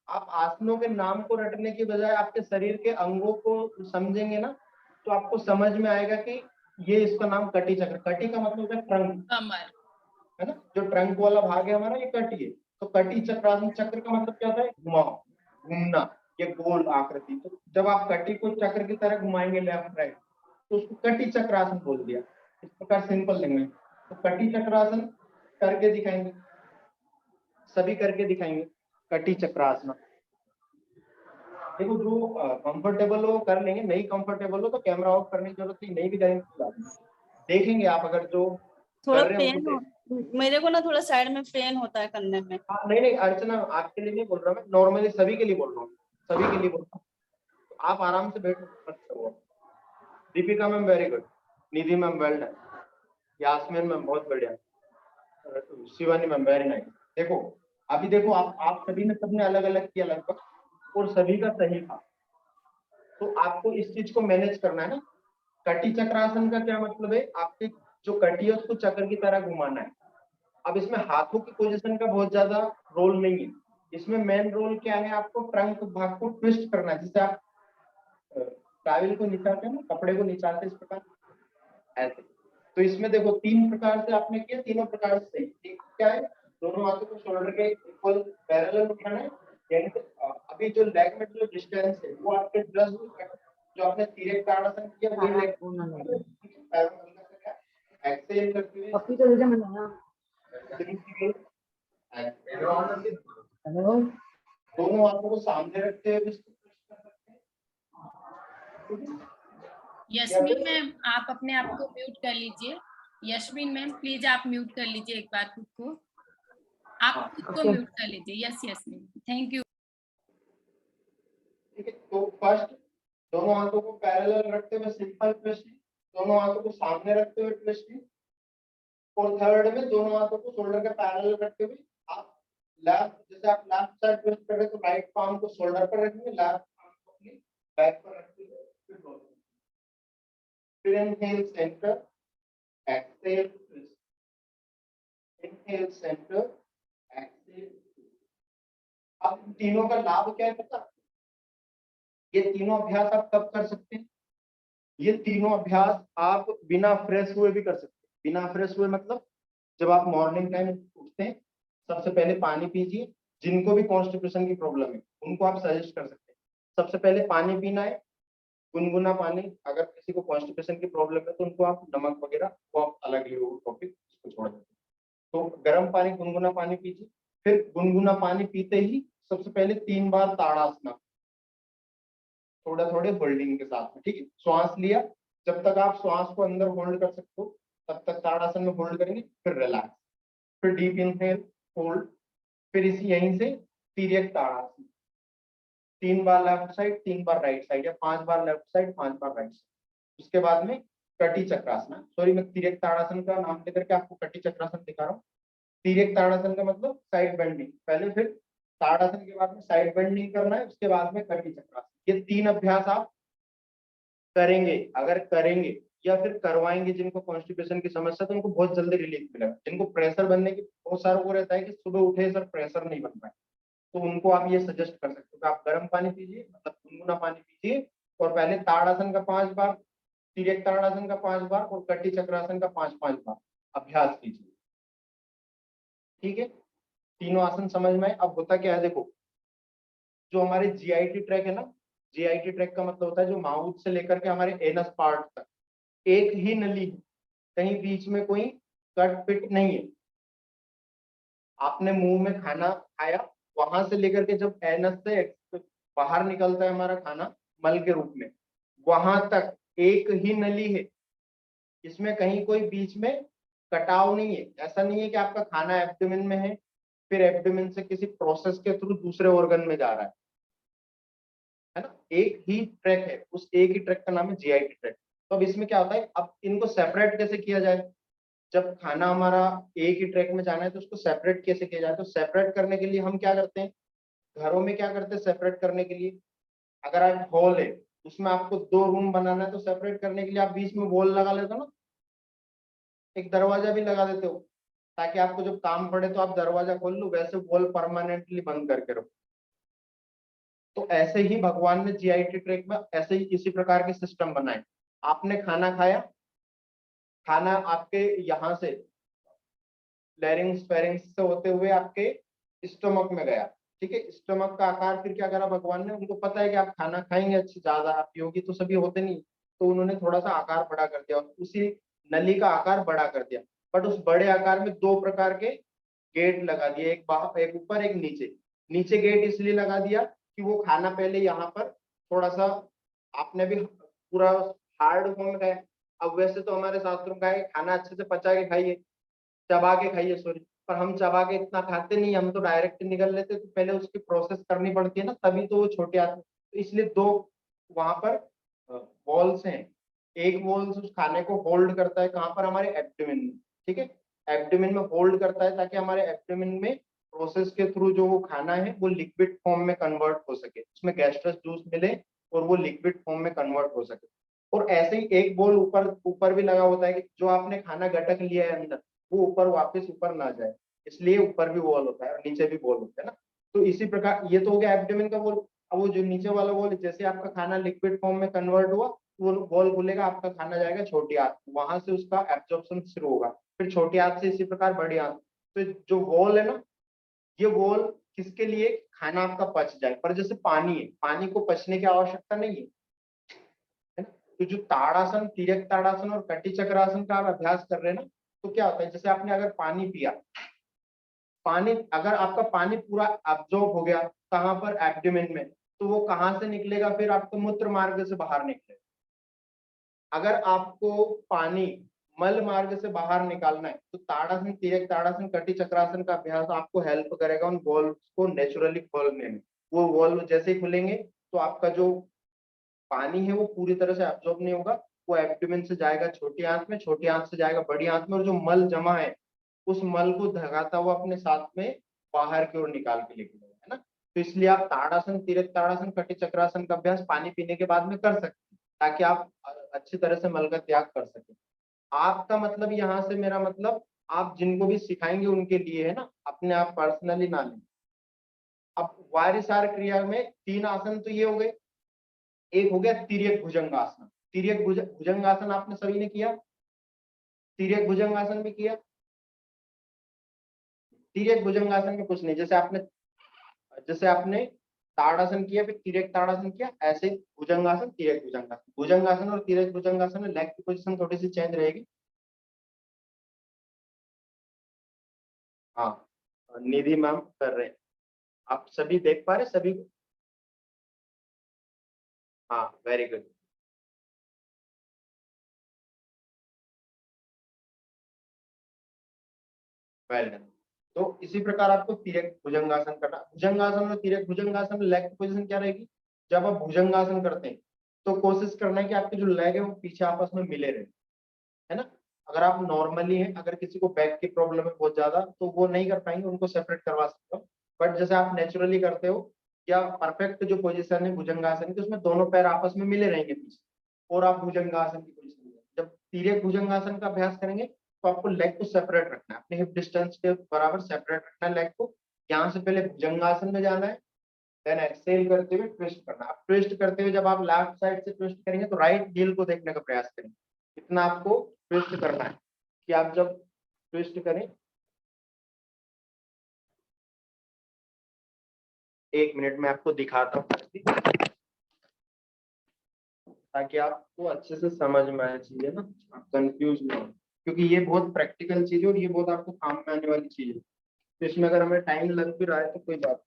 आप आसनों के नाम को रटने की बजाय आपके शरीर के अंगों को समझेंगे ना, तो आपको समझ में आएगा कि ये इसका नाम कटी चक्र, कटी का मतलब है ट्रंक, कमर, है ना, जो ट्रंक वाला भाग है हमारा ये कटी है। तो कटी चक्रासन, चक्र का मतलब क्या होता है, घुमाओ, घूमना, ये गोल आकृति। तो जब आप कटी को चक्र की तरह घुमाएंगे लेफ्ट राइट तो उसको कटी चक्रासन बोल दिया, इस प्रकार सिंपल लैंग्वेज। तो कटी चक्रासन करके दिखाएंगे, सभी करके दिखाएंगे कटी चक्रासन। देखो जो कंफर्टेबल हो कर लेंगे, नहीं कंफर्टेबल हो तो कैमरा ऑफ करने की जरूरत नहीं, नहीं भी करेंगे, देखेंगे आप अगर जो थोड़ा कर रहे हैं पेन उनको हो, मेरे को ना थोड़ा साइड में पेन होता है करने में। हाँ, नहीं नहीं अर्चना, आपके लिए नहीं बोल रहा मैं, नॉर्मली सभी के लिए बोल रहा हूँ, सभी के लिए बोल रहा हूँ। तो आप आराम से बैठो, मत करो। Deepika ma'am very good, Nidhi ma'am well done, Yasmin ma'am बहुत बढ़िया, शिवानी मैम वेरी नाइस। देखो अभी देखो आप सभी ने सबने अलग अलग किया लगभग, और सभी का सही था। तो आपको इस चीज को मैनेज करना है ना। कटी चक्रासन का क्या मतलब है, आपके जो कटी है उसको चक्र की तरह घुमाना है। अब इसमें हाथों की पोजीशन का बहुत ज्यादा रोल नहीं है, इसमें मेन रोल क्या है, आपको ट्रंक भाग को ट्विस्ट करना है, जिससे आप टावल को निचाते हैं ना, कपड़े को निचाते इस प्रकार, ऐसे। तो इसमें देखो तीन प्रकार से आपने किया, तीनों प्रकार से सही। एक क्या है, दोनों हाथों को शोल्डर के इक्वल पैरेलल उठाना है, यानी कि अभी जो लेग में जो डिस्टेंस है वो आपके जस्ट जो आपने तिरक ताड़ासन किया वही लेग पैरों में अंदर से क्या एक्सहेल करते हुए पप्पी तो तुझे मनाया। हेलो, दोनों हाथों को सामने रखते हुए भी इसको twist कर सकते हैं। यस्मीन मैम आप अपने आप को म्यूट कर लीजिए। यस्मीन मैम प्लीज आप म्यूट कर लीजिए एक बार खुद को, आप खुद को Okay. म्यूट कर लीजिए। Yes Yasmin, thank you. ठीक है, तो फर्स्ट दोनों हाथों को पैरेलल रखते हुए सिंपल ट्विस्टिंग, दोनों हाथों को सामने रखते हुए ट्विस्टिंग, और थर्ड में दोनों हाथों को शोल्डर के पैरेलल रखते हुए आप लेफ्ट, जैसे आप लेफ्ट साइड ट्विस्ट कर रहे हैं तो राइट पाम को शोल्डर पर रखेंगे, लेफ्ट पाम को अपनी बैक पर रखते हुए फिर roll करेंगे। फिर inhale centre, exhale twist, inhale centre, exhale. अब इन तीनों का लाभ क्या है पता, ये तीनों अभ्यास आप कब कर सकते हैं, ये तीनों अभ्यास आप बिना फ्रेश हुए भी कर सकते हैं। बिना फ्रेश हुए मतलब जब आप मॉर्निंग टाइम उठते हैं सबसे पहले पानी पीजिए, जिनको भी कॉन्स्टिपेशन की प्रॉब्लम है उनको आप सजेस्ट कर सकते हैं, सबसे पहले पानी पीना है, गुनगुना पानी। अगर किसी को कॉन्स्टिपेशन की प्रॉब्लम है तो उनको आप नमक वगैरह वो आप अलग ही टॉपिक उसको छोड़ देते हैं। तो गर्म पानी, गुनगुना पानी पीजिए, फिर गुनगुना पानी पीते ही सबसे पहले 3 बार ताड़ासन, थोड़ा थोड़े होल्डिंग के साथ में, ठीक है। श्वास लिया, जब तक आप श्वास को अंदर होल्ड कर सकते हो तब तक ताड़ासन में होल्ड करेंगे, फिर रिलैक्स, फिर डीप इनहेल, होल्ड, फिर इसी यहीं से तिर्यक ताड़ासन, 3 बार लेफ्ट साइड 3 बार राइट साइड, या 5 बार लेफ्ट साइड 5 बार राइट साइड। उसके बाद में कटी चक्रासन, सॉरी मैं तिर्यक ताड़ासन का नाम लेकर के आपको कटी चक्रासन दिखा रहा हूँ। तिर्यक ताड़ासन का मतलब साइड बेंडिंग, पहले फिर ताड़ासन के बाद में साइड बेंडिंग करना है, उसके बाद में कटी चक्रासन। ये 3 अभ्यास आप करेंगे, अगर करेंगे या फिर करवाएंगे, जिनको कॉन्स्टिपेशन की समस्या तो उनको बहुत जल्दी रिलीफ मिलेगा। जिनको प्रेशर बनने की बहुत सारा वो रहता है कि सुबह उठे सर प्रेशर नहीं बन पाए, तो उनको आप ये सजेस्ट कर सकते हो कि आप गर्म पानी पीजिए, मतलब गुनगुना पानी पीजिए, और पहले ताड़ासन का 5 बार, तिर्यक ताड़ासन का 5 बार और कटी चक्रासन का 5-5 बार अभ्यास कीजिए, ठीक है। तीनों आसन समझ में आए। अब होता क्या है, देखो जो हमारे जीआईटी ट्रैक है ना, जीआईटी ट्रैक का मतलब होता है जो माउथ से लेकर के हमारे एनस पार्ट तक एक ही नली है, कहीं बीच में कोई कट पिट नहीं है। आपने मुंह में खाना खाया, वहां से लेकर के जब एनस से बाहर निकलता है हमारा खाना मल के रूप में, वहां तक एक ही नली है, इसमें कहीं कोई बीच में कटाव नहीं है। ऐसा नहीं है कि आपका खाना एब्डोमेन में है, फिर एब्डोमेन से किसी प्रोसेस के थ्रू दूसरे ऑर्गन में जा रहा है ना। एक ही ट्रैक है, उस एक ही ट्रैक का नाम है जीआईटी ट्रैक। तो अब इसमें क्या होता है, अब इनको सेपरेट कैसे किया जाए, जब खाना हमारा एक ही ट्रैक में जाना है तो उसको सेपरेट कैसे किया जाए। तो सेपरेट करने के लिए हम क्या करते हैं, घरों में क्या करते हैं सेपरेट करने के लिए, अगर आप हॉल है उसमें आपको 2 रूम बनाना है तो सेपरेट करने के लिए आप बीच में वॉल लगा लेते हो ना, एक दरवाजा भी लगा देते हो, ताकि आपको जब काम पड़े तो आप दरवाजा खोल लो, वैसे वॉल परमानेंटली बंद करके रखो। तो ऐसे ही भगवान ने जीआईटी ट्रैक में ऐसे ही इसी प्रकार के सिस्टम बनाए। आपने खाना खाया, खाना आपके यहाँ से लैरिंग्स फेरिंग्स से होते हुए आपके स्टमक में गया, ठीक है। स्टमक का आकार फिर क्या करा भगवान ने, उनको पता है कि आप खाना खाएंगे अच्छी ज्यादा, आप योगी तो सभी होते नहीं, तो उन्होंने थोड़ा सा आकार बड़ा कर दिया, उसी नली का आकार बड़ा कर दिया। बट उस बड़े आकार में 2 प्रकार के गेट लगा दिए, एक बाहर एक ऊपर एक नीचे। नीचे गेट इसलिए लगा दिया कि वो खाना पहले यहाँ पर थोड़ा सा, आपने भी पूरा हार्ड फॉर्म में खाया। अब वैसे तो हमारे शास्त्रों का है खाना अच्छे से पचा के खाइए, चबा के खाइए, सॉरी, पर हम चबा के इतना खाते नहीं, हम तो डायरेक्ट निगल लेते, तो पहले उसकी प्रोसेस करनी पड़ती है ना, तभी तो वो छोटे आते हैं। तो इसलिए 2 वहां पर वॉल्स हैं, एक वॉल्स उस खाने को होल्ड करता है कहाँ पर, हमारे एब्डोमेन में, ठीक है। एब्डोमेन में होल्ड करता है ताकि हमारे एब्डोमेन में प्रोसेस के थ्रू जो वो खाना है वो लिक्विड फॉर्म में कन्वर्ट हो सके, उसमें गैस्ट्रस जूस मिले और वो लिक्विड फॉर्म में कन्वर्ट हो सके। और ऐसे ही एक बॉल ऊपर ऊपर भी लगा होता है कि जो आपने खाना गटक लिया है अंदर, वो ऊपर वापस ऊपर ना जाए, इसलिए ऊपर भी वॉल होता है और नीचे भी वॉल होता है ना। तो इसी प्रकार ये तो हो गया एब्डोमेन का वॉल। अब वो जो नीचे वाला वॉल, जैसे आपका खाना लिक्विड फॉर्म में कन्वर्ट हुआ, वो वॉल खुलेगा, आपका खाना जाएगा छोटी आंत, वहां से उसका एब्जॉर्प्शन शुरू होगा, फिर छोटी आंत से इसी प्रकार बड़ी आंत। तो जो वॉल है ना, ये वॉल किसके लिए, खाना आपका पच जाए। पर जैसे पानी है, पानी को पचने की आवश्यकता नहीं है, है ना। तो जो ताड़ासन, तिर्यक ताड़ासन और कटी चक्रासन का आप अभ्यास कर रहे हैं ना, तो क्या होता है, जैसे आपने अगर पानी पिया, पानी अगर आपका पानी पूरा एब्जॉर्ब हो गया कहाँ पर, एब्डोमेन में, तो वो कहाँ से निकलेगा, फिर आपको मूत्र मार्ग से बाहर निकलेगा। अगर आपको पानी मल मार्ग से बाहर निकालना है तो ताड़ासन, तिर्यक ताड़ासन, कटी चक्रासन का अभ्यास आपको हेल्प करेगा उन वॉल्व को नेचुरली खोलने में। वो वॉल्व जैसे ही खुलेंगे तो आपका जो पानी है वो पूरी तरह से एब्जॉर्ब नहीं होगा, वो एब्डोमेन से जाएगा छोटी आंत में, छोटी आंत से जाएगा बड़ी आंत में, और जो मल जमा है उस मल को धगाता हुआ अपने साथ में बाहर की ओर निकाल के लेके जाएगा, है ना। तो इसलिए आप ताड़ासन, तिर्यक ताड़ासन, कटी चक्रासन का अभ्यास पानी पीने के बाद में कर सकते हैं, ताकि आप अच्छी तरह से मल का त्याग कर सकें। आपका मतलब यहाँ से मेरा मतलब आप जिनको भी सिखाएंगे उनके लिए है ना, अपने आप पर्सनली ना लें। अब वारिसार क्रिया में 3 आसन तो ये हो गए। एक हो गया तिर्यक भुजंगासन। तिर्यक भुजंगासन आपने सभी ने किया, तिर्यक भुजंगासन भी किया। तिर्यक भुजंगासन में कुछ नहीं, जैसे आपने ताड़ासन किया फिर तिर्यक ताड़ासन किया, ऐसे भुजंगासन, तिर्यक भुजंगासन। भुजंगासन और तिर्यक भुजंगासन में लेग की पोजीशन थोड़ी सी चेंज रहेगी। हाँ, निधि मैम कर रहे हैं, आप सभी देख पा रहे सभी को? हाँ, वेरी गुड। Well done. तो इसी प्रकार आपको तिर्यक भुजंगासन करना। भुजंगासन और तिर्यक भुजंगासन, लेग की पोजीशन क्या रहेगी? जब आप भुजंगासन करते हैं तो कोशिश करना है कि आपके जो लेग है वो पीछे आपस में मिले रहे, है ना। अगर आप नॉर्मली हैं, अगर किसी को बैक की प्रॉब्लम है बहुत ज्यादा, तो वो नहीं कर पाएंगे, उनको सेपरेट करवा सकते हो। बट जैसे आप नेचुरली करते हो, या परफेक्ट जो पोजीशन है भुजंगासन की, उसमें दोनों पैर आपस में मिले रहेंगे पीछे, और आप भुजंगासन की पोजीशन में जब तिर्यक भुजंगासन का अभ्यास करेंगे तो आपको लेग को सेपरेट रखना है, अपने हिप डिस्टेंस के बराबर सेपरेट रखना है लेग को। यहाँ से पहले भुजंगासन में जाना है, देन एक्सहेल करते हुए ट्विस्ट करना। अब ट्विस्ट करते हुए जब आप लेफ्ट साइड से ट्विस्ट करेंगे तो राइट हील को देखने का प्रयास करेंगे। इतना आपको ट्विस्ट करना है कि आप जब ट्विस्ट करें, 1 मिनट में आपको दिखाता हूँ ताकि आपको अच्छे से समझ में आए चीजें ना, आप कंफ्यूज ना हो, क्योंकि ये बहुत प्रैक्टिकल चीज है और ये बहुत आपको काम में आने वाली चीज है। तो इसमें अगर हमें टाइम लग भी रहा है तो कोई बात नहीं।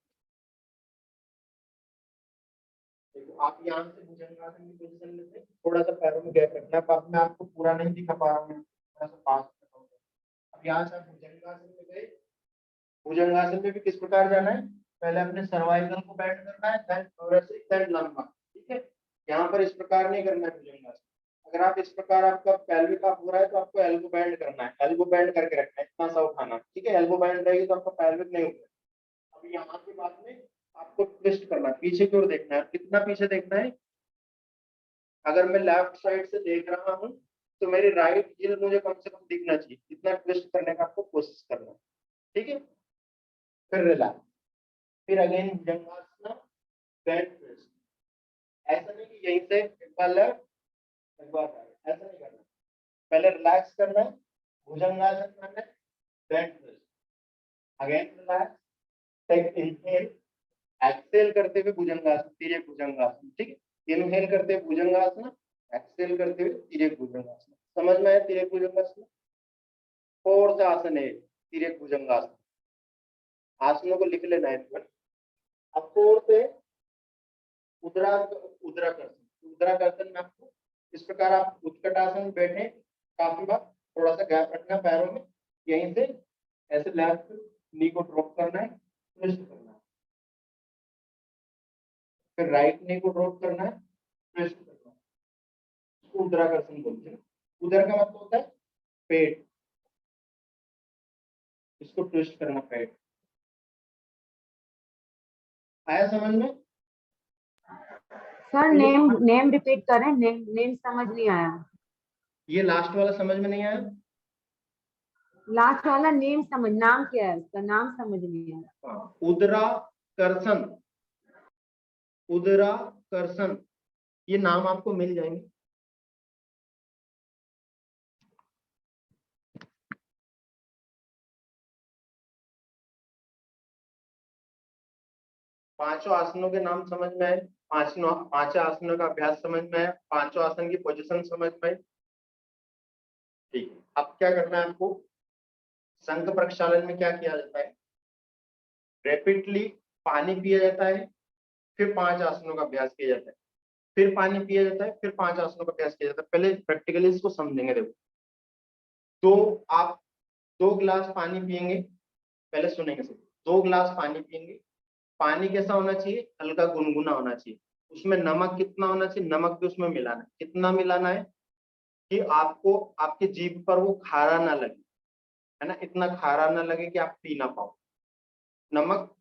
देखो, आप यहाँ से भुजंगासन की पोजीशन लेते हैं, थोड़ा सा पैरों में गैप रखना है। अब मैं आपको पूरा नहीं दिखा पा रहा हूँ, थोड़ा सा पास कर रहा हूँ। अब यहाँ से आप भुजंगासन में गए, भुजंगासन में भी किस प्रकार जाना है? पहले अपने सर्वाइकल को बेंड करना है, देन थोरेसिक, देन लंबर। ठीक है, यहाँ पर इस प्रकार नहीं करना है भुजंगासन। अगर आप इस प्रकार आपका पेल्विक अप हो रहा है तो आपको एल्बो बैंड करना है, एल्बो बैंड करके रखना है, इतना सा उठाना। ठीक है, एल्बो बैंड रहेगी तो आपका पेल्विक नहीं उठेगा। अब यहाँ के बाद में आपको ट्विस्ट करना है, पीछे की ओर देखना है। कितना पीछे देखना है? अगर मैं लेफ्ट साइड से देख रहा हूँ तो मेरी राइट हील मुझे कम से कम दिखना चाहिए, इतना ट्विस्ट करने का आपको कोशिश करना है। ठीक है, फिर रिलैक्स, फिर अगेन भुजंगासन, बैंड ट्विस्ट। ऐसा नहीं कि यहीं से एक बार लेफ्ट एक बार राइट, ऐसा नहीं करना। पहले रिलैक्स करना है, भुजंगासन करना है, bend twist, again relax, take inhale, exhale करते हुए भुजंगासन, तिर्यक भुजंगासन। ठीक है, इनहेल करते हुए भुजंगासन, एक्सहेल करते हुए तिर्यक भुजंगासन। समझ में आया तिर्यक भुजंगासन? फोर्थ आसन है तिर्यक भुजंगासन। आसनों को लिख लेना है। अब फोर्थ है उद्राकर्षण। उद्राकर्षण में आपको इस प्रकार, आप उत्कट आसन में बैठे, काफी बार थोड़ा सा गैप रखना पैरों में, यहीं से ऐसे लेफ्ट नी को ड्रॉप करना है, ट्विस्ट करना है, फिर राइट नी को ड्रॉप करना है, ट्विस्ट करना है। इसको उद्राकर्षण बोलते हैं। उदर का मतलब होता है पेट, इसको ट्विस्ट करना पेट। आया समझ में? सर नेम नेम रिपीट करें, नेम नेम समझ नहीं आया। ये लास्ट वाला समझ में नहीं आया? लास्ट वाला नेम समझ, नाम क्या है उसका, नाम समझ नहीं आया। उदराकर्षण, उदराकर्षण, ये नाम आपको मिल जाएंगे। पांचों आसनों के नाम समझ में आए, पांचों आसनों का अभ्यास समझ में आया, पांचों आसन की पोजीशन समझ में आई। ठीक है, अब क्या करना है आपको? शंख प्रक्षालन में क्या किया जाता है? रैपिडली पानी पिया जाता है, फिर 5 आसनों का अभ्यास किया जाता है, फिर पानी पिया जाता है, फिर 5 आसनों का अभ्यास किया जाता है। पहले प्रैक्टिकली इसको समझेंगे। देखो, तो आप 2 गिलास पानी पिएंगे, पहले सुनेंगे सब। 2 गिलास पानी पिएंगे, पानी कैसा होना चाहिए? हल्का गुनगुना होना चाहिए। उसमें नमक कितना होना चाहिए? नमक भी उसमें मिलाना है। कितना मिलाना है कि आपको आपकी जीभ पर वो खारा ना लगे, है ना, इतना खारा ना लगे कि आप पी ना पाओ। नमक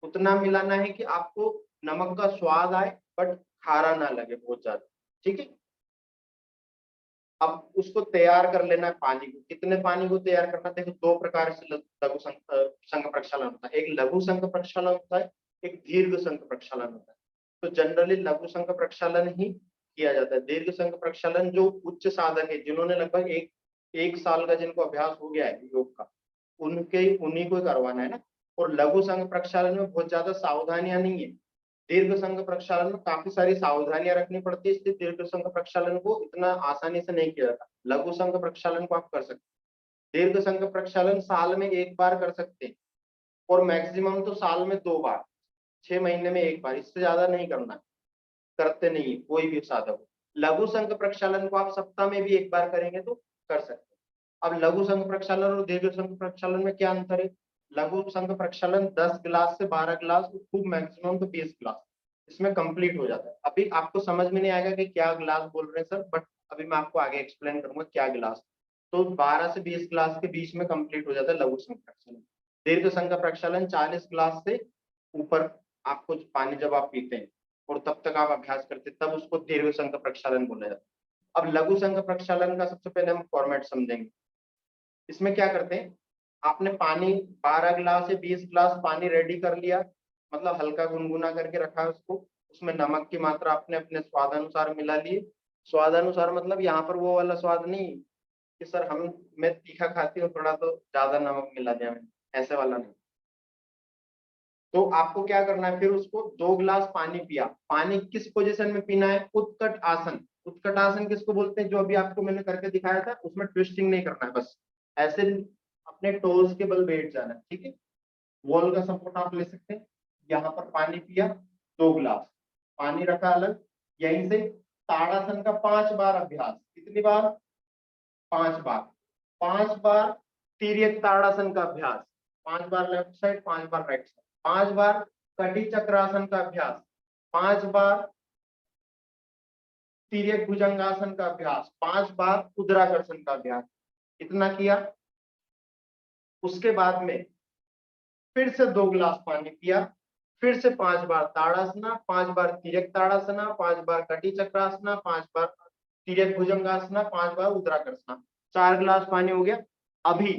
उतना मिलाना है कि आपको नमक का स्वाद आए बट खारा ना लगे बहुत ज्यादा। ठीक है, अब उसको तैयार कर लेना है पानी को। कितने पानी को तैयार करना? देखो, 2 प्रकार से लघु संघ प्रक्षालन होता है। एक लघु संघ प्रक्षालन होता है, एक दीर्घ संघ प्रक्षालन होता है। तो जनरली लघु संघ प्रक्षालन ही किया जाता है। दीर्घ संघ प्रक्षालन जो उच्च साधक है, जिन्होंने लगभग एक साल का जिनको अभ्यास हो गया है योग का, उन्हीं को करवाना है ना। और लघु संघ प्रक्षालन में बहुत ज्यादा सावधानियां नहीं है। दीर्घ संघ प्रक्षालन में काफी सारी सावधानियां रखनी पड़ती है, इसलिए दीर्घ संघ प्रक्षालन को इतना आसानी से नहीं किया जाता। लघु संघ प्रक्षालन को आप कर सकते हैं। दीर्घ संघ प्रक्षालन साल में 1 बार कर सकते हैं, और मैक्सिमम तो साल में 2 बार, 6 महीने में 1 बार, इससे ज्यादा नहीं करना। करते नहीं, कोई भी साधक हो। लघु संघ प्रक्षालन को आप सप्ताह में भी एक बार करेंगे तो कर सकते हैं। अब लघु संघ प्रक्षालन और दीर्घ संघ प्रक्षालन में क्या अंतर है? लघु संघ प्रक्षालन 10 गिलास से 12 गिलास, खूब मैक्सिमम तो 20 गिलास, इसमें कंप्लीट हो जाता है। अभी आपको समझ में नहीं आएगा कि क्या गिलास बोल रहे हैं सर, बट अभी मैं आपको आगे एक्सप्लेन करूंगा क्या गिलास। तो 12 से 20 गिलास के बीच में कंप्लीट हो जाता है लघु संघ प्रक्षालन। दीर्घ संघ प्रक्षालन 40 गिलास से ऊपर आपको पानी जब आप पीते हैं और तब तक आप अभ्यास करते हैं, तब उसको दीर्घ संघ प्रक्षालन बोला जाता है। अब लघु संघ प्रक्षालन का सबसे पहले हम फॉर्मेट समझेंगे। इसमें क्या करते हैं, आपने पानी 12 गिलास या 20 गिलास पानी रेडी कर लिया, मतलब हल्का गुनगुना करके रखा है उसको, उसमें नमक की मात्रा आपने अपने स्वादानुसार मिला लिए। स्वादानुसार मतलब यहाँ पर वो वाला स्वाद नहीं कि सर मैं तीखा खाती हूँ, थोड़ा तो ज्यादा नमक मिला दिया मैंने, ऐसे वाला नहीं। तो आपको क्या करना है, फिर उसको 2 गिलास पानी पिया। पानी किस पोजीशन में पीना है? उत्कट आसन। उत्कट आसन किसको बोलते हैं? जो अभी आपको मैंने करके दिखाया था, उसमें ट्विस्टिंग नहीं करना है, बस ऐसे अपने टोल्स के बल बैठ जाना है, ठीक है। वॉल का सपोर्ट आप ले सकते हैं। यहाँ पर पानी पिया 2 गिलास, पानी रखा अलग, यहीं से ताड़ासन का 5 बार अभ्यास। कितनी बार? 5 बार। 5 बार तिर्यक ताड़ासन का अभ्यास, 5 बार लेफ्ट साइड, 5 बार राइट साइड। 5 बार कटी चक्रासन का अभ्यास, 5 बार तिर्यक भुजंगासन का अभ्यास, 5 बार उदराकर्षण का अभ्यास। इतना किया, उसके बाद में फिर से 2 गिलास पानी पिया, फिर से 5 बार ताड़ासना, 5 बार तिर्यक ताड़ासना, 5 बार कटी चक्रासना, 5 बार तिर्यक भुजंगासना, 5 बार उदराकर्षण। 4 गिलास पानी हो गया। अभी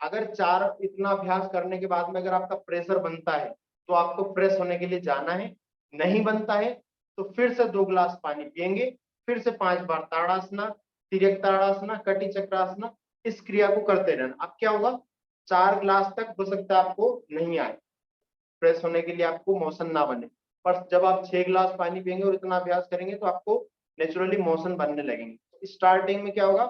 अगर 4 इतना अभ्यास करने के बाद में अगर आपका प्रेशर बनता है तो आपको फ्रेश होने के लिए जाना है, नहीं बनता है तो फिर से 2 गिलास पानी पिएंगे, फिर से 5 बार ताड़ासना, तिर्यक ताड़ासना, कटी चक्रासना, इस क्रिया को करते रहना। अब क्या होगा, 4 गिलास तक हो सकता है आपको नहीं आए, फ्रेश होने के लिए आपको मोशन ना बने, पर जब आप 6 गिलास पानी पिएंगे और इतना अभ्यास करेंगे तो आपको नेचुरली मोशन बनने लगेंगे। स्टार्टिंग में क्या होगा,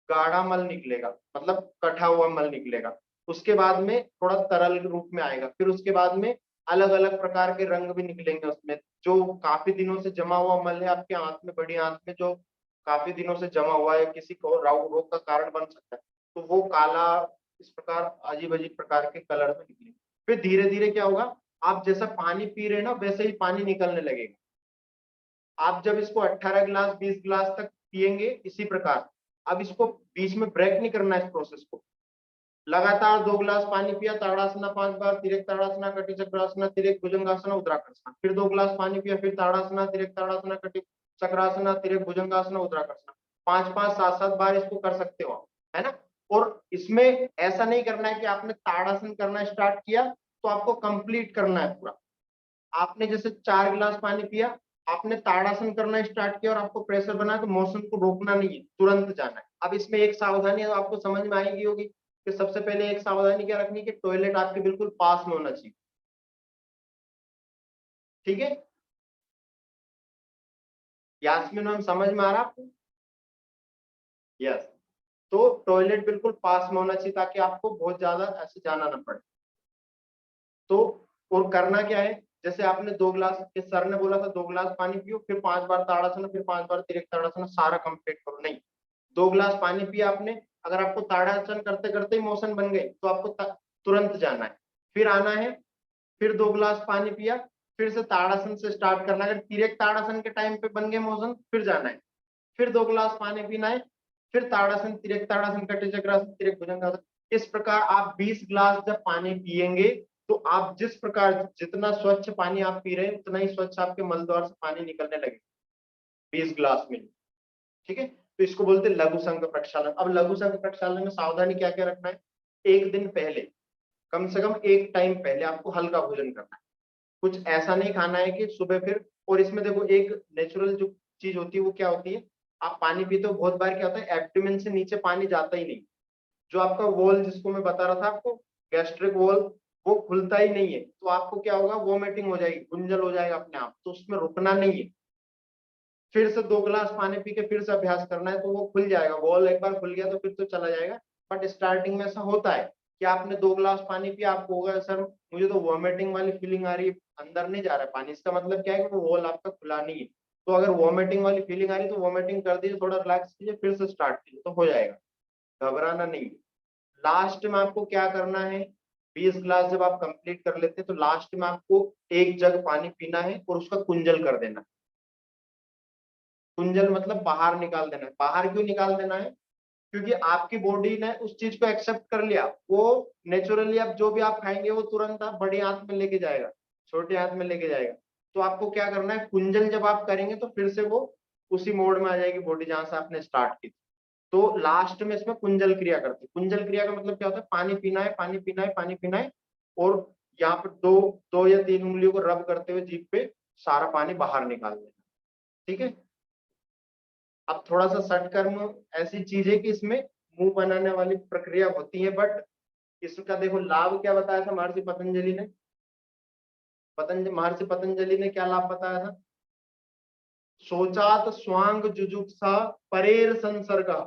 गाढ़ा मल निकलेगा, मतलब कटा हुआ मल निकलेगा, उसके बाद में थोड़ा तरल रूप में आएगा, फिर उसके बाद में अलग अलग प्रकार के रंग भी निकलेंगे उसमें। जो काफी दिनों से जमा हुआ मल है आपके आंत में, बड़ी आंत में जो काफी दिनों से जमा हुआ है, किसी को रोग का कारण बन सकता है, तो वो काला इस प्रकार अजीब अजीब प्रकार के कलर में निकलेंगे। फिर धीरे धीरे क्या होगा, आप जैसा पानी पी रहे हैं ना वैसे ही पानी निकलने लगेगा। आप जब इसको 18 गिलास 20 गिलास तक पिएंगे इसी प्रकार, अब इसको बीच में ब्रेक नहीं करना है इस प्रोसेस को। लगातार 2 गिलास पानी पिया, ताड़ासना 5 बार, तिर्यक ताड़ासना, कटी चक्रासना, तिर्यक भुजंगासना, उदराकर्षण। फिर 2 गिलास पानी पिया, फिर ताड़ासना, तिर्यक ताड़ासना, कटी चक्रासना, तिर्यक भुजंगासना, उदराकर्षण। 5-5 7-7 बार इसको कर सकते हो, है ना। और इसमें ऐसा नहीं करना है कि आपने ताड़ासन करना स्टार्ट किया तो आपको कंप्लीट करना है पूरा। आपने जैसे 4 गिलास पानी पिया, आपने ताड़ासन करना स्टार्ट किया और आपको प्रेशर बना, तो मोशन को रोकना नहीं है, तुरंत जाना है। अब इसमें एक सावधानी आपको समझ में आएगी होगी कि सबसे पहले एक सावधानी क्या रखनी कि टॉयलेट आपके बिल्कुल पास में होना चाहिए, ठीक है। यास्मीन मैम समझ में आ रहा आपको? यस। तो टॉयलेट बिल्कुल पास में होना चाहिए ताकि आपको बहुत ज्यादा ऐसे जाना ना पड़े। तो और करना क्या है, जैसे आपने 2 गिलास, सर ने बोला था 2 गिलास पानी पियो, फिर 5 बार ताड़ासन, फिर 5 बार तिर्यक ताड़ासन, सारा कंप्लीट करो, नहीं। 2 गिलास पानी पिया आपने, अगर आपको ताड़ासन करते करते ही मोशन बन गए तो आपको तुरंत जाना है, फिर आना है, फिर 2 गिलास पानी पिया, फिर से ताड़ासन से स्टार्ट करना है। अगर तिर्यक ताड़ासन के टाइम पे बन गए मोशन, फिर जाना है, फिर 2 गिलास पानी पीना है, फिर ताड़ासन, तिर्यक ताड़ासन, कटी चक्रासन, तिर्यक भुजंगासन। इस प्रकार आप 20 गिलास जब पानी पिएंगे तो आप जिस प्रकार जितना स्वच्छ पानी आप पी रहे हैं उतना ही स्वच्छ आपके मल द्वार से पानी निकलने लगे 20 गिलास में, ठीक है। तो इसको बोलते हैं लघु संघ प्रक्षालन। अब लघु संघ प्रक्षालन में सावधानी क्या क्या रखना है, एक दिन पहले, कम से कम एक टाइम पहले आपको हल्का भोजन करना है। कुछ ऐसा नहीं खाना है कि सुबह फिर, और इसमें देखो एक नेचुरल जो चीज होती है वो क्या होती है, आप पानी पीते हो बहुत बार क्या होता है, एब्डोमेन से नीचे पानी जाता ही नहीं, जो आपका वॉल जिसको मैं बता रहा था आपको, गैस्ट्रिक वॉल, वो खुलता ही नहीं है, तो आपको क्या होगा, वोमिटिंग हो जाएगी, गुंजल हो जाएगा अपने आप, तो उसमें रुकना नहीं है। फिर से 2 गिलास पानी पी के फिर से अभ्यास करना है तो वो खुल जाएगा, वॉल एक बार खुल गया तो फिर तो चला जाएगा। बट स्टार्टिंग में ऐसा होता है कि आपने 2 गिलास पानी पिया, आपको होगा सर मुझे तो वॉमिटिंग वाली फीलिंग आ रही है, अंदर नहीं जा रहा है पानी, इसका मतलब क्या है कि वो वॉल आपका खुला नहीं है, तो अगर वॉमिटिंग वाली फीलिंग आ रही है तो वॉमिटिंग कर दीजिए, थोड़ा रिलैक्स कीजिए, फिर से स्टार्ट कीजिए तो हो जाएगा, घबराना नहीं। लास्ट में आपको क्या करना है, 20 ग्लास जब आप कंप्लीट कर लेते हैं तो लास्ट में आपको 1 जग पानी पीना है और उसका कुंजल कर देना है। कुंजल मतलब बाहर निकाल देना है। बाहर क्यों निकाल देना है, क्योंकि आपकी बॉडी ने उस चीज को एक्सेप्ट कर लिया, वो नेचुरली अब जो भी आप खाएंगे वो तुरंत आप बड़ी आंत में लेके जाएगा, छोटी आंत में लेके जाएगा। तो आपको क्या करना है, कुंजल जब आप करेंगे तो फिर से वो उसी मोड में आ जाएगी बॉडी जहां से आपने स्टार्ट की थी। तो लास्ट में इसमें कुंजल क्रिया करते हैं। कुंजल क्रिया का मतलब क्या होता है, पानी पीना है, पानी पीना है, पानी पीना है, और यहाँ पर दो या 3 उंगलियों को रब करते हुए जीभ पे सारा पानी बाहर निकाल देना। ठीक है। अब थोड़ा सा षटकर्म ऐसी चीज है कि इसमें मुंह बनाने वाली प्रक्रिया होती है, बट इसका देखो लाभ क्या बताया था महर्षि पतंजलि ने। महर्षि पतंजलि ने क्या लाभ बताया था, सोचात स्वांग जुजुप्सा परेर संसर्गा।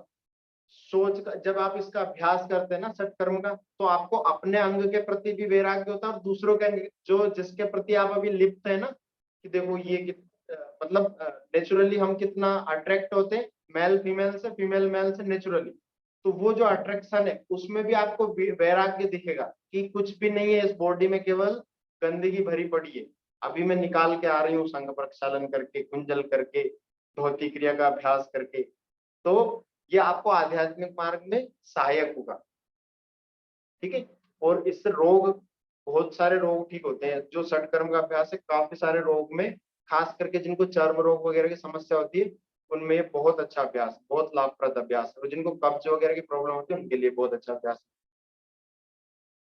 सोच का जब आप इसका अभ्यास करते हैं ना षटकर्म का, तो आपको अपने अंग के प्रति भी वैराग्य होता है और दूसरों के जो जिसके प्रति आप अभी लिप्त है ना, कि देखो ये मतलब नेचुरली हम कितना अट्रैक्ट होते हैं मेल फीमेल से, फीमेल मेल से नेचुरली। तो वो जो अट्रैक्शन है उसमें भी आपको वैराग्य दिखेगा कि कुछ भी नहीं है इस बॉडी में, केवल गंदगी भरी पड़ी है, अभी मैं निकाल के आ रही हूँ संघ प्रक्षालन करके, कुंजल करके, धोती क्रिया का अभ्यास करके। तो ये आपको आध्यात्मिक मार्ग में सहायक होगा। ठीक है। और इससे रोग, बहुत सारे रोग ठीक होते हैं। जो षटकर्म का अभ्यास है, काफी सारे रोग में, खास करके जिनको चर्म रोग वगैरह की समस्या होती है उनमें ये बहुत अच्छा अभ्यास, बहुत लाभप्रद अभ्यास है। और जिनको कब्ज वगैरह की प्रॉब्लम होती है उनके लिए बहुत अच्छा अभ्यास है।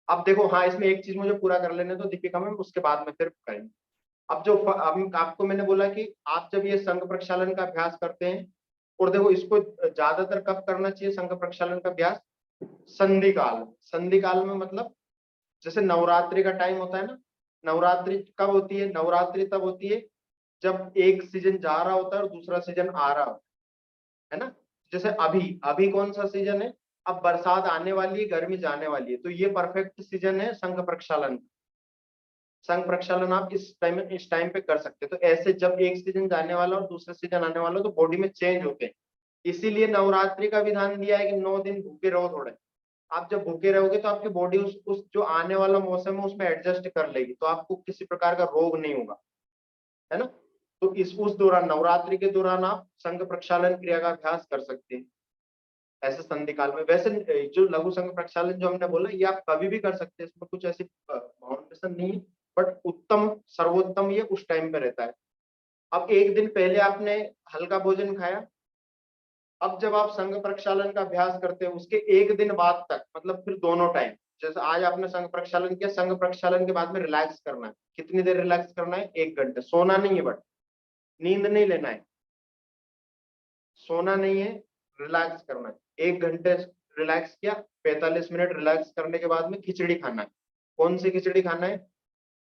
अब देखो, हाँ इसमें एक चीज मुझे पूरा कर लेने दो दीपिका मैम, उसके बाद में फिर करेंगे। अब जो आपको मैंने बोला कि आप जब ये संघ प्रक्षालन का अभ्यास करते हैं, और देखो इसको ज्यादातर कब करना चाहिए संघ प्रक्षालन का अभ्यास, संधि काल। संधि काल में मतलब जैसे नवरात्रि का टाइम होता है ना, नवरात्रि कब होती है, नवरात्रि तब होती है जब एक सीजन जा रहा होता है और दूसरा सीजन आ रहा होता है ना। जैसे अभी अभी कौन सा सीजन है, अब बरसात आने वाली है, गर्मी जाने वाली है, तो ये परफेक्ट सीजन है संघ प्रक्षालन। संघ प्रक्षालन आप इस टाइम पे कर सकते हैं। तो ऐसे जब एक सीजन जाने वाला और दूसरा सीजन आने वाला तो बॉडी में चेंज होते हैं। इसीलिए नवरात्रि का विधान दिया है कि 9 दिन भूखे रहो थोड़े। आप जब भूखे रहोगे तो आपकी बॉडी उस जो आने वाला मौसम है उसमें एडजस्ट कर लेगी, तो आपको किसी प्रकार का रोग नहीं होगा, है ना। तो उस दौरान, नवरात्रि के दौरान आप संघ प्रक्षालन क्रिया का अभ्यास कर सकते हैं ऐसे संधि काल में। वैसे जो लघु संघ प्रक्षालन जो हमने बोला ये आप कभी भी कर सकते हैं, इसमें कुछ ऐसी बाउंडेशन नहीं है, बट उत्तम सर्वोत्तम ये उस टाइम पे रहता है। अब एक दिन पहले आपने हल्का भोजन खाया, अब जब आप संघ प्रक्षालन का अभ्यास करते हैं उसके एक दिन बाद तक, मतलब फिर दोनों टाइम, जैसे आज आपने संघ प्रक्षालन किया, संघ प्रक्षालन के बाद में रिलैक्स करना है। कितनी देर रिलैक्स करना है, 1 घंटे। सोना नहीं है, बट नींद नहीं लेना है, सोना नहीं है, रिलैक्स करना है। 1 घंटे रिलैक्स किया, 45 मिनट रिलैक्स करने के बाद में खिचड़ी खाना है। कौन सी खिचड़ी खाना है,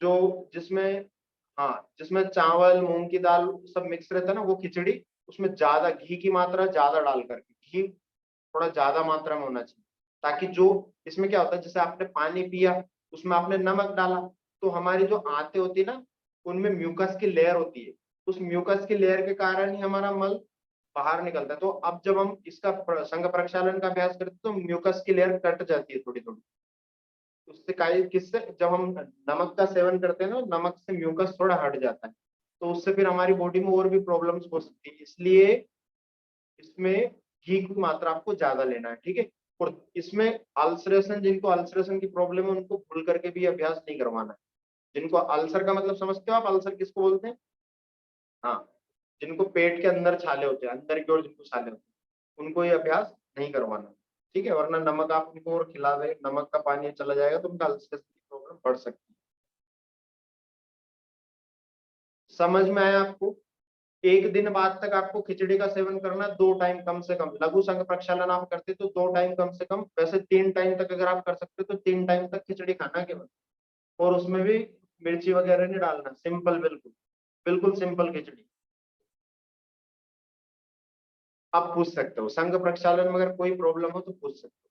जो जिसमें, हाँ जिसमें चावल मूंग की दाल सब मिक्स रहता है ना, वो खिचड़ी। उसमें ज्यादा घी की मात्रा ज्यादा डाल करके, घी थोड़ा ज्यादा मात्रा में होना चाहिए, ताकि जो इसमें क्या होता है, जैसे आपने पानी पिया उसमें आपने नमक डाला, तो हमारी जो आंतें होती है ना उनमें म्यूकस की लेयर होती है, उस म्यूकस की लेयर के कारण ही हमारा मल बाहर निकलता है। तो अब जब हम इसका संघ प्रक्षालन का अभ्यास करते हैं तो म्यूकस की लेयर कट जाती है थोड़ी थोड़ी। उससे किससे, जब हम नमक का सेवन करते हैं ना, नमक से म्यूकस थोड़ा हट जाता है, तो उससे फिर हमारी बॉडी में और भी प्रॉब्लम्स हो सकती है। इसलिए इसमें घी की मात्रा आपको ज्यादा लेना है, ठीक है। और इसमें अल्सरेशन, जिनको अल्सरेशन की प्रॉब्लम है उनको भूल करके भी अभ्यास नहीं करवाना है। जिनको अल्सर का मतलब समझते हो आप, अल्सर किसको बोलते हैं, हाँ जिनको पेट के अंदर छाले होते हैं, अंदर की ओर जिनको छाले होते हैं, उनको ये अभ्यास नहीं करवाना, ठीक है। वरना नमक आप उनको और खिला दे, नमक का पानी चला जाएगा तो उनका अल्सरेशन की प्रॉब्लम बढ़ सकती है। समझ में आया आपको। 1 दिन बाद तक आपको खिचड़ी का सेवन करना, 2 टाइम कम से कम। लघु संघ प्रक्षालन आप करते तो 2 टाइम कम से कम, वैसे 3 टाइम तक अगर आप कर सकते तो 3 टाइम तक खिचड़ी खाना केवल, और उसमें भी मिर्ची वगैरह नहीं डालना, सिंपल, बिल्कुल बिल्कुल सिंपल खिचड़ी। आप पूछ सकते हो संघ प्रक्षालन में अगर कोई प्रॉब्लम हो तो पूछ सकते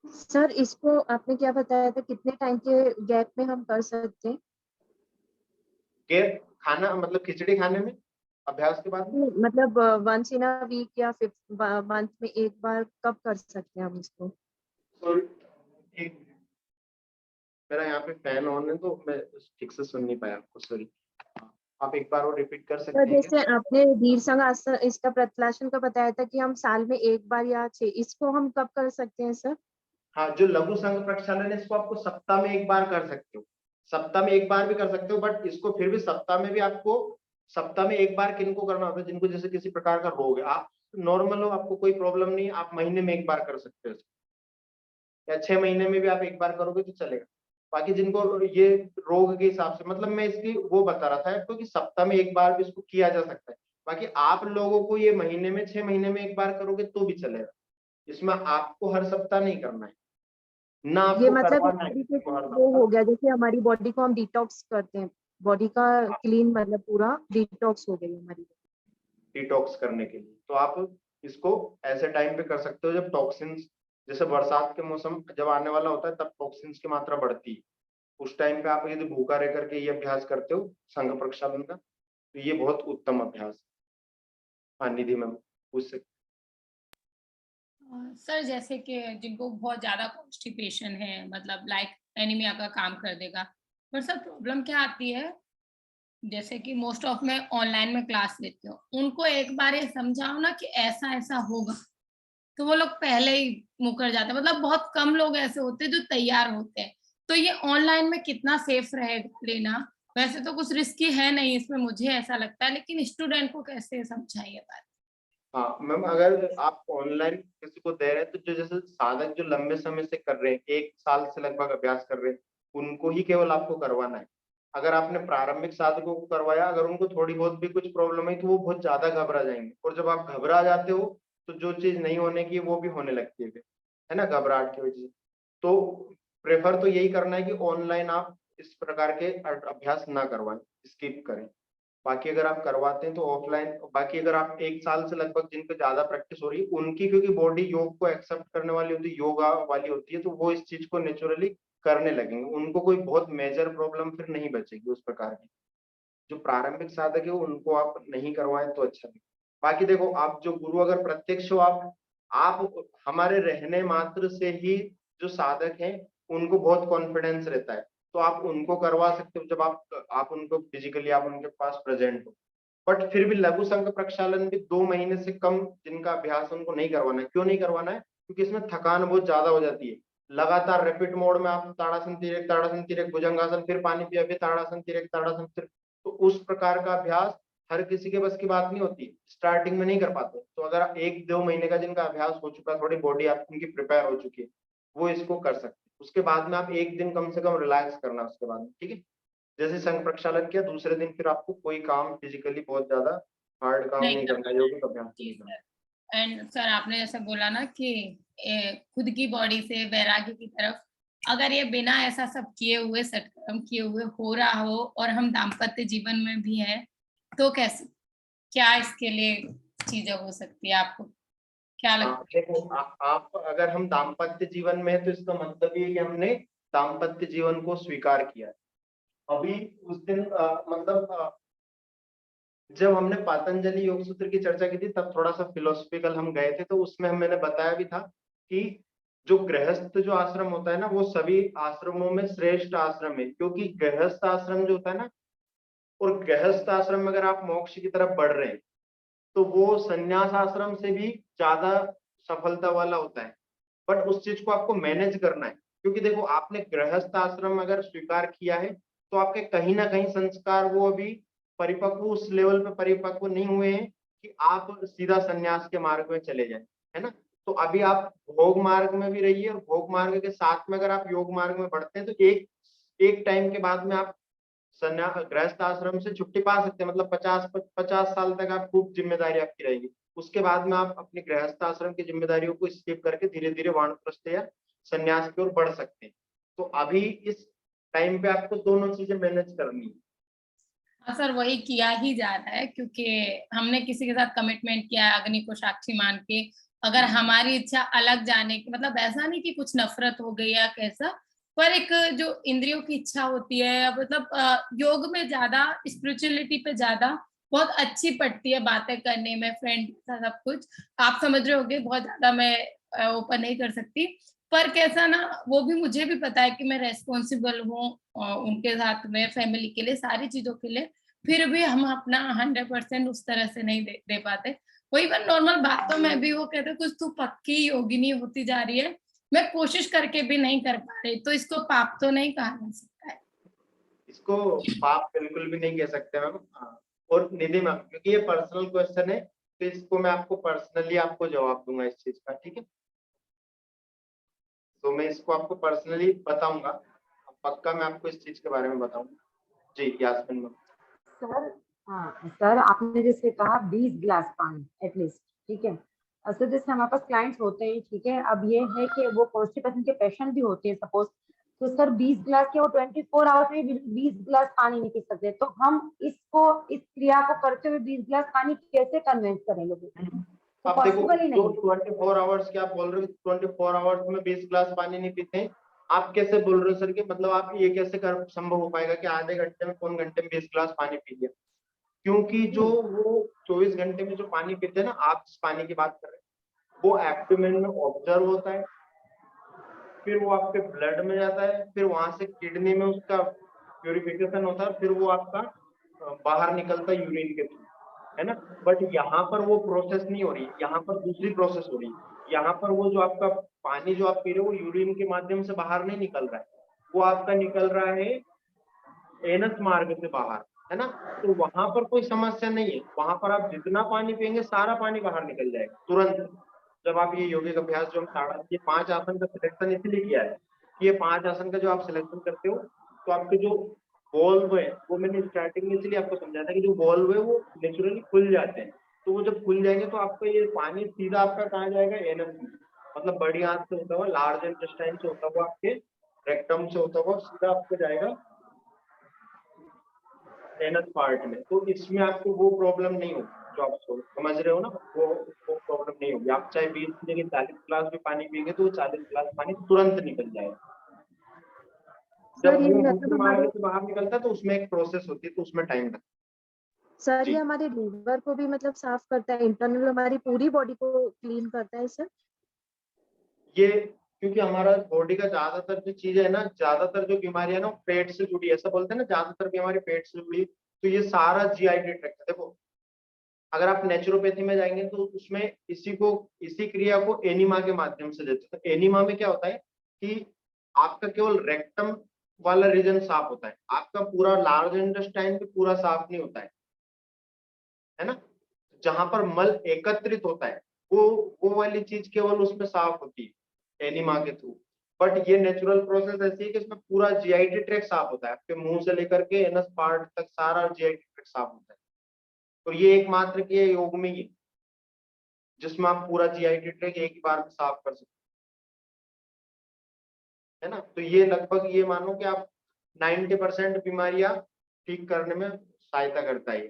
हो। सर इसको आपने क्या बताया था, कितने टाइम के गैप में हम कर सकते हैं? गैप खाना मतलब खिचड़ी खाने में अभ्यास के बाद? मतलब वंस इन अ वीक या मंथ में एक बार कब कर सकते हैं हम इसको? सॉरी, एक मेरा यहाँ पे फैन ऑन है तो मैं ठीक से सुन नहीं पाया आपको, सॉरी। आप एक बार और रिपीट कर तो सकते हैं क्या? जैसे आपने दीर्घ आसन इसका प्रतिलासन का बताया था कि हम साल में एक बार या 6, इसको हम कब कर सकते हैं सर? हाँ, जो लघु संघ प्रक्षालन है इसको आपको सप्ताह में एक बार कर सकते हो, सप्ताह में एक बार भी कर सकते हो, बट इसको फिर भी सप्ताह में भी आपको सप्ताह में एक बार किनको करना होता है? जिनको जैसे किसी प्रकार का रोग है, आप नॉर्मल हो, आपको कोई प्रॉब्लम नहीं, आप महीने में एक बार कर सकते हो, या 6 महीने में भी आप एक बार करोगे तो चलेगा। बाकी जिनको ये रोग के हिसाब से, मतलब मैं इसकी वो बता रहा था आपको कि सप्ताह में एक बार भी इसको किया जा सकता है। बाकी आप लोगों को ये महीने में 6 महीने में एक बार करोगे तो भी चलेगा, इसमें आपको हर सप्ताह नहीं करना है, ना ये आपको मतलब एक करवाना है तरीके किसी को हर से वो सप्ताह। हो गया, जैसे हमारी बॉडी को हम डिटॉक्स करते हैं, बॉडी का क्लीन, मतलब पूरा डिटॉक्स हो गई हमारी। डिटॉक्स करने के लिए तो आप इसको ऐसे टाइम पे कर सकते हो जब टॉक्सिन्स, जैसे बरसात के मौसम जब आने वाला होता है तब टॉक्सिन्स की मात्रा बढ़ती है, उस टाइम पे आप यदि भूखा रह करके ये अभ्यास करते हो संघ प्रक्षालन का, तो ये बहुत उत्तम अभ्यास है। हाँ निधि मैम पूछ सकते। सर जैसे कि जिनको बहुत ज्यादा कॉन्स्टिपेशन है, मतलब लाइक एनीमिया का काम कर देगा, पर सर प्रॉब्लम क्या आती है, जैसे कि मोस्ट ऑफ मैं ऑनलाइन में क्लास लेती हूँ, उनको एक बार ये समझाओ ना कि ऐसा ऐसा होगा, तो वो लोग पहले ही मुकर जाते हैं। मतलब बहुत कम लोग ऐसे होते हैं जो तैयार होते हैं। तो ये ऑनलाइन में कितना सेफ रहेगा लेना? वैसे तो कुछ रिस्की है नहीं इसमें, मुझे ऐसा लगता है, लेकिन स्टूडेंट को कैसे समझाइए बात? हाँ मैम, अगर आप ऑनलाइन किसी को दे रहे हैं तो जो जैसे साधक जो लंबे समय से कर रहे हैं, 1 साल से लगभग अभ्यास कर रहे हैं, उनको ही केवल आपको करवाना है। अगर आपने प्रारंभिक साधकों को करवाया, अगर उनको थोड़ी बहुत भी कुछ प्रॉब्लम है तो वो बहुत ज्यादा घबरा जाएंगे, और जब आप घबरा जाते हो तो जो चीज नहीं होने की वो भी होने लगती है ना, घबराहट की वजह से। तो प्रेफर तो यही करना है कि ऑनलाइन आप इस प्रकार के अभ्यास ना करवाएं, स्किप करें। बाकी अगर आप करवाते हैं तो ऑफलाइन, बाकी अगर आप 1 साल से लगभग जिनको ज्यादा प्रैक्टिस हो रही है उनकी, क्योंकि बॉडी योग को एक्सेप्ट करने वाली होती है, योगा वाली होती है, तो वो इस चीज को नेचुरली करने लगेंगे, उनको कोई बहुत मेजर प्रॉब्लम फिर नहीं बचेगी उस प्रकार की। जो प्रारंभिक साधक है उनको आप नहीं करवाएं तो अच्छा है। बाकी देखो, आप जो गुरु अगर प्रत्यक्ष हो, आप हमारे रहने मात्र से ही जो साधक हैं उनको बहुत कॉन्फिडेंस रहता है, तो आप उनको करवा सकते हो जब आप उनको फिजिकली आप उनके पास प्रेजेंट हो। बट फिर भी लघु संघ प्रक्षालन भी 2 महीने से कम जिनका अभ्यास उनको नहीं करवाना है। क्यों नहीं करवाना है? क्योंकि इसमें थकान बहुत ज्यादा हो जाती है। लगातार रैपिड मोड में आप ताड़ासन तिरक भुजंगासन, फिर पानी पिया, फिर ताड़ासन तिरक ताड़ासन तिरक, तो उस प्रकार का अभ्यास हर किसी के बस की बात नहीं होती, स्टार्टिंग में नहीं कर पाते। तो अगर 1-2 महीने का जिनका अभ्यास हो चुका, थोड़ी बॉडी आपकी प्रिपेयर हो चुकी है, वो इसको कर सकते हैं। उसके बाद में आप 1 दिन कम से कम रिलैक्स करना उसके बाद में, ठीक है? जैसे संघ प्रक्षालन किया, दूसरे दिन फिर आपको कोई काम फिजिकली बहुत ज्यादा हार्ड काम नहीं नहीं करना, करना। योगिक अभ्यास जी नहीं करना। सर। एंड सर आपने जैसे बोला ना कि खुद की बॉडी से वैराग्य की तरफ, अगर ये बिना ऐसा सब किए हुए, सत्कर्म किए हुए हो रहा हो और हम दाम्पत्य जीवन में भी है, तो कैसे, क्या इसके लिए चीजें हो सकती है? आपको क्या लगता है? देखो, आप अगर हम दाम्पत्य जीवन में है तो इसका मतलब ये है कि हमने दाम्पत्य जीवन को स्वीकार किया है। अभी उस दिन जब हमने पातंजलि योग सूत्र की चर्चा की थी तब थोड़ा सा फिलोसफिकल हम गए थे, तो उसमें मैंने बताया भी था कि जो गृहस्थ जो आश्रम होता है ना, वो सभी आश्रमों में श्रेष्ठ आश्रम है, क्योंकि गृहस्थ आश्रम जो होता है ना, और गृहस्थ आश्रम में अगर आप मोक्ष की तरफ बढ़ रहे हैं तो वो संन्यास आश्रम से भी ज्यादा सफलता वाला होता है। बट उस चीज को आपको मैनेज करना है, क्योंकि देखो, आपने गृहस्थ आश्रम अगर स्वीकार किया है तो आपके कहीं ना कहीं संस्कार वो अभी परिपक्व, उस लेवल पे परिपक्व नहीं हुए हैं कि आप सीधा संन्यास के मार्ग में चले जाए, है ना? तो अभी आप भोग मार्ग में भी रहिए, और भोग मार्ग के साथ में अगर आप योग मार्ग में बढ़ते हैं तो एक एक टाइम के बाद में आप संन्यास गृहस्थ आश्रम से छुट्टी पा सकते हैं, मतलब 50 साल तक आप खूब जिम्मेदारी आपकी रहेगी। उसके बाद में आप अपनी गृहस्थ आश्रम की जिम्मेदारियों को स्किप करके धीरे धीरे वानप्रस्थ या संन्यास की ओर बढ़ सकते हैं। तो अभी इस टाइम पे आपको दोनों चीजें मैनेज करनी है। हाँ सर, वही किया ही जा रहा है, क्योंकि हमने किसी के साथ कमिटमेंट किया है अग्नि को साक्षी मान के। अगर हमारी इच्छा अलग जाने की, मतलब ऐसा नहीं कि कुछ नफरत हो गई या कैसा, पर एक जो इंद्रियों की इच्छा होती है, मतलब योग में ज्यादा, स्पिरिचुअलिटी पे ज्यादा बहुत अच्छी पड़ती है बातें करने में, फ्रेंड का सब कुछ। आप समझ रहे होगे, बहुत ज्यादा मैं ओपन नहीं कर सकती, पर कैसा ना, वो भी मुझे भी पता है कि मैं रेस्पॉन्सिबल हूँ उनके साथ में, फैमिली के लिए, सारी चीजों के लिए, फिर भी हम अपना 100% उस तरह से नहीं दे पाते। वही बात नॉर्मल बातों में भी वो कहते कुछ तू पक्की योगिनी होती जा रही है, मैं कोशिश करके भी नहीं कर पा रही, तो इसको पाप तो नहीं कहा जा सकता है। इसको पाप बिल्कुल भी नहीं कह सकते मैम। हाँ, और निधि मैम, क्योंकि ये पर्सनल क्वेश्चन है, तो इसको मैं आपको पर्सनली आपको जवाब दूंगा इस चीज का, ठीक है। तो मैं इसको आपको पर्सनली बताऊंगा, पक्का मैं आपको इस चीज के बारे में बताऊंगा। जी यास्मीन मैम। सर, हाँ सर, आपने जैसे कहा 20 गिलास पानी एटलीस्ट, ठीक है। सर जैसे हमारे पास क्लाइंट्स होते हैं, ठीक है, अब ये है कि वो कॉन्स्टिपेशन के पेशेंट भी होते हैं सपोज, तो सर 20 गिलास के वो 24 आवर्स में 20 गिलास पानी नहीं पी सकते, तो हम इसको, इस क्रिया को करते हुए 20 गिलास पानी कैसे कन्विंस करें लोगों को? तो अब देखो, पॉसिबल ही जो नहीं। 24 आवर्स के आप बोल रहे हो, 24 आवर्स में 20 ग्लास पानी नहीं पीते हैं, आप कैसे बोल रहे हो सर? कि मतलब आप ये कैसे कर संभव हो पाएगा कि आधे घंटे में, पौन घंटे में 20 ग्लास पानी पी लिया? क्योंकि जो वो 24 घंटे में जो पानी पीते हैं ना, आप जिस पानी की बात कर रहे हैं, वो एब्डोमेन में ऑब्जर्व होता है, फिर वो आपके ब्लड में जाता है, फिर वहां से किडनी में उसका प्यूरिफिकेशन होता है, फिर वो आपका बाहर निकलता है यूरिन के थ्रू, है ना। बट यहाँ पर वो प्रोसेस नहीं हो रही, यहाँ पर दूसरी प्रोसेस हो रही है। यहाँ पर वो जो आपका पानी जो आप पी रहे हो, वो यूरिन के माध्यम से बाहर नहीं निकल रहा है, वो आपका निकल रहा है एनस मार्ग से बाहर, है ना। तो वहां पर कोई समस्या नहीं है, वहां पर आप जितना पानी पियेंगे सारा पानी बाहर निकल जाएगा तुरंत। जब आप ये योगिक अभ्यास जो हम साढ़ा, ये 5 आसन का सिलेक्शन इसलिए किया है कि ये 5 आसन का जो आप सिलेक्शन करते हो, तो आपके जो बॉल्व है, वो मैंने स्टार्टिंग में इसलिए आपको समझाया था कि जो बॉल्व है वो नेचुरली खुल जाते हैं, तो वो जब खुल जाएंगे तो आपका ये पानी सीधा आपका कहाँ जाएगा? एनस में, मतलब बड़ी आंत से होता हुआ, लार्ज इंटेस्टाइन से होता हुआ, आपके रेक्टम से होता हुआ सीधा आपको जाएगा एनस पार्ट में। तो इसमें आपको वो प्रॉब्लम नहीं होगी जो आप समझ रहे हो ना, वो प्रॉब्लम नहीं होगी। आप चाहे 20 की जगह 40 गिलास भी पानी पिएंगे तो वो 40 गिलास पानी तुरंत निकल जाएगा। सर जब ये वो मतलब मूत्र हमारे, मार्ग से बाहर निकलता है तो उसमें एक प्रोसेस होती है, तो उसमें टाइम लगता सर है। ये जी, हमारे लीवर को भी मतलब साफ करता है, इंटरनल हमारी पूरी बॉडी को क्लीन करता है सर। ये क्योंकि हमारा बॉडी का ज्यादातर जो चीज है ना, ज्यादातर जो बीमारियां ना, वो पेट से जुड़ी है, ऐसा बोलते हैं ना, ज्यादातर बीमारी पेट से जुड़ी है। तो ये सारा जीआई ट्रैक्ट है। देखो, अगर आप नेचुरोपैथी में जाएंगे तो उसमें इसी क्रिया को एनिमा के माध्यम से देते हैं। तो एनिमा में क्या होता है कि आपका केवल रेक्टम वाला रीजन साफ होता है, आपका पूरा लार्ज इंटेस्टाइन भी पूरा साफ नहीं होता है ना। जहां पर मल एकत्रित होता है, वो वाली चीज केवल उसमें साफ होती है एनिमा के थ्रू। बट ये नेचुरल प्रोसेस ऐसी है कि इसमें पूरा जीआईटी ट्रैक्ट साफ होता है, आपके मुंह से लेकर के एनस पार्ट तक सारा जीआईटी ट्रैक्ट साफ होता है। और ये एकमात्र की योग में ही है जिसमें आप पूरा जीआईटी ट्रैक्ट एक ही बार में साफ कर सकते हैं, है ना। तो ये लगभग ये मानो कि आप 90% बीमारियां ठीक करने में सहायता करता है,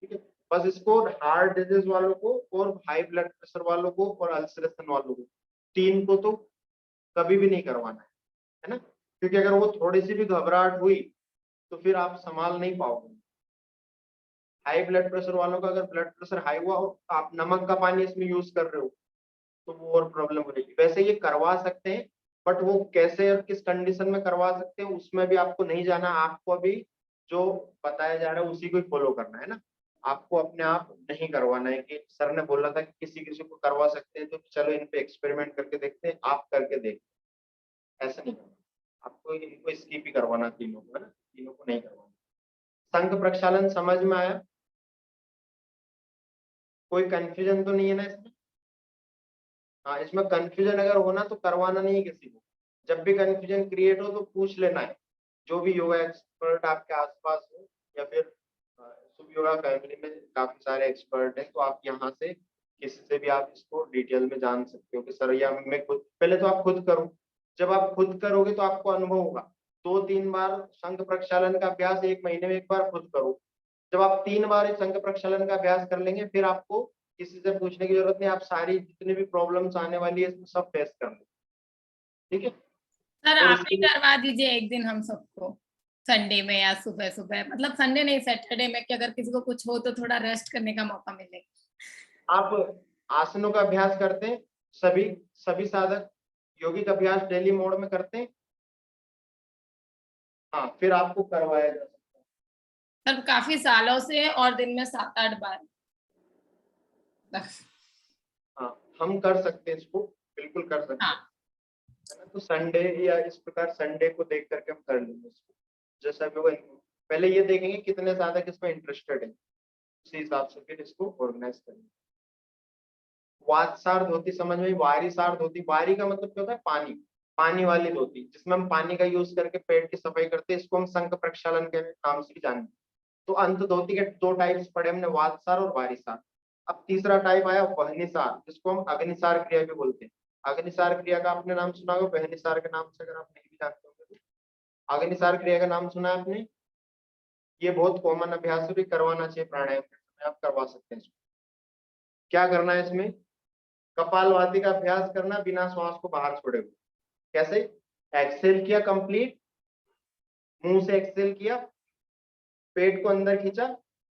ठीक है। बस इसको हार्ट डिजीज वालों को और हाई ब्लड प्रेशर वालों को और अल्सरेशन वालों को, 3 को तो कभी भी नहीं करवाना है ना। क्योंकि अगर वो थोड़ी सी भी घबराहट हुई तो फिर आप संभाल नहीं पाओगे। हाई ब्लड प्रेशर वालों का अगर ब्लड प्रेशर हाई हुआ हो, आप नमक का पानी इसमें यूज कर रहे हो, तो वो और प्रॉब्लम हो जाएगी। वैसे ये करवा सकते हैं, बट वो कैसे और किस कंडीशन में करवा सकते हैं उसमें भी आपको नहीं जाना, आपको अभी जो बताया जा रहा है उसी को ही फॉलो करना है ना। आपको अपने आप नहीं करवाना है कि सर ने बोला था कि किसी किसी को करवा सकते हैं तो चलो इन पे एक्सपेरिमेंट करके देखते हैं, आप करके देखते, ऐसा नहीं करना। आपको इनको स्किप ही करवाना, तीनों को, है ना, तीनों को नहीं करवाना। संघ प्रक्षालन समझ में आया? कोई कंफ्यूजन तो नहीं है ना इसमें? हाँ, इसमें कंफ्यूजन अगर होना तो करवाना नहीं है किसी को। जब भी कंफ्यूजन क्रिएट हो तो पूछ लेना है, जो भी योगा एक्सपर्ट आपके आसपास हो, या फिर शुभ योगा फैमिली में काफी सारे एक्सपर्ट हैं, तो आप यहाँ से किसी से भी आप इसको डिटेल में जान सकते हो कि सर या मैं खुद, पहले तो आप खुद करो। जब आप खुद करोगे तो आपको अनुभव होगा। 2-3 बार संघ प्रक्षालन का अभ्यास 1 महीने में 1 बार खुद करो। जब आप 3 बार इस संघ प्रक्षालन का अभ्यास कर लेंगे, फिर आपको किसी से पूछने की जरूरत नहीं, आप सारी जितनी भी प्रॉब्लम्स आने वाली है सब फेस कर लो, ठीक है। सर और आप इसके ही लिए करवा दीजिए एक दिन हम सबको। संडे में या सुबह सुबह, मतलब संडे नहीं सैटरडे में, कि अगर किसी को कुछ हो तो थोड़ा रेस्ट करने का मौका मिले। आप आसनों का अभ्यास करते हैं, सभी साधक योगिक अभ्यास डेली मोड में करते हैं। हाँ, फिर आपको करवाया जा सकता है। सर काफी सालों से, और दिन में 7-8 बार। हाँ, हम कर सकते हैं इसको, बिल्कुल कर सकते हैं, हाँ है ना। तो संडे या इस प्रकार संडे को देख करके हम कर लेंगे इसको, जैसा भी होगा। पहले ये देखेंगे कितने साधक इसमें इंटरेस्टेड है, उसी हिसाब से फिर इसको ऑर्गेनाइज करेंगे। वातसार धोती समझ में, वारीसार धोती, वारी का मतलब क्या होता है? पानी वाली धोती, जिसमें हम पानी का यूज करके पेट की सफाई करते हैं, इसको हम संघ प्रक्षालन के नाम से भी जानते हैं। तो अंत धोती के 2 टाइप्स पढ़े हमने, वातसार और वारीसार। अब तीसरा टाइप आया वहनिसार, जिसको हम अग्निसार क्रिया भी बोलते हैं। अग्निसार क्रिया का आपने नाम सुना होगा, वहनिसार के नाम से अगर आप नहीं भी जानते होंगे तो। अग्निसार क्रिया का नाम सुना है आपने? ये बहुत कॉमन अभ्यास है, भी करवाना चाहिए प्राणायाम के समय, आप करवा सकते हैं इसको। क्या करना है इसमें? कपालभाति का अभ्यास करना बिना श्वास को बाहर छोड़े हुए। कैसे? एक्सेल किया कंप्लीट, मुंह से एक्सेल किया, पेट को अंदर खींचा,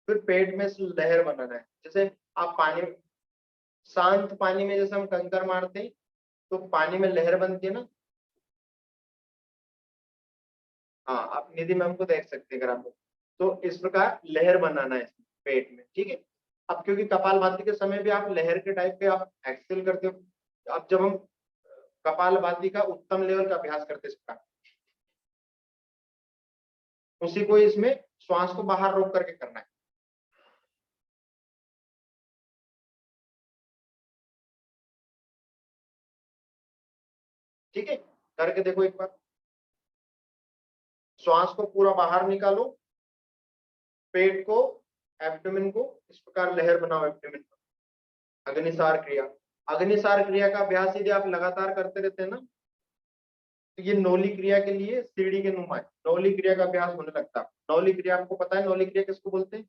फिर पेट में लहर बनाना है। जैसे आप पानी, शांत पानी में जैसे हम कंकर मारते हैं तो पानी में लहर बनती है ना। हाँ, आप निधि मैम को देख सकते हैं अगर आप, तो इस प्रकार लहर बनाना है पेट में, ठीक है। अब क्योंकि कपालभाति के समय भी आप लहर के टाइप पे आप एक्सेल करते हो। अब जब हम कपालभाति का उत्तम लेवल का अभ्यास करते हैं, इस प्रकार उसी को इसमें श्वास को बाहर रोक करके करना है। ठीक है, करके देखो एक बार। श्वास को पूरा बाहर निकालो, पेट को, एब्डोमेन को इस प्रकार लहर बनाओ एब्डोमेन पर। अग्निसार क्रिया, अग्निसार क्रिया का अभ्यास यदि आप लगातार करते रहते हैं ना, तो ये नौली क्रिया के लिए सीढ़ी के नुमा है, नौली क्रिया का अभ्यास होने लगता है। नौली क्रिया आपको पता है, नौली क्रिया किसको बोलते हैं?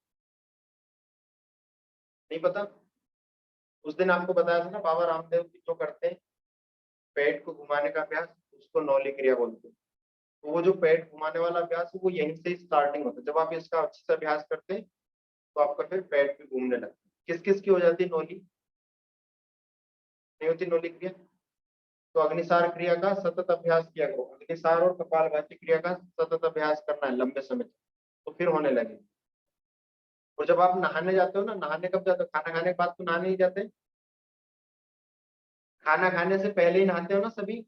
नहीं पता? उस दिन आपको बताया था ना, बाबा रामदेव की जो करते हैं पेट को घुमाने का अभ्यास, उसको नौली क्रिया बोलते हैं। तो वो जो पेट घुमाने वाला अभ्यास है वो यहीं से स्टार्टिंग होता है। जब आप इसका अच्छे से अभ्यास करते हैं तो आपका फिर पेट भी घूमने लगता है। किस किस की हो जाती है नौली? नहीं होती नौली क्रिया? तो अग्निसार क्रिया का सतत अभ्यास किया करो, अग्निसार और कपालभाति क्रिया का सतत अभ्यास करना है लंबे समय तक, तो फिर होने लगे। और जब आप नहाने जाते हो ना, नहाने कब जाते हो? खाना खाने के बाद तो नहाने ही जाते, खाना खाने से पहले ही नहाते हो ना सभी।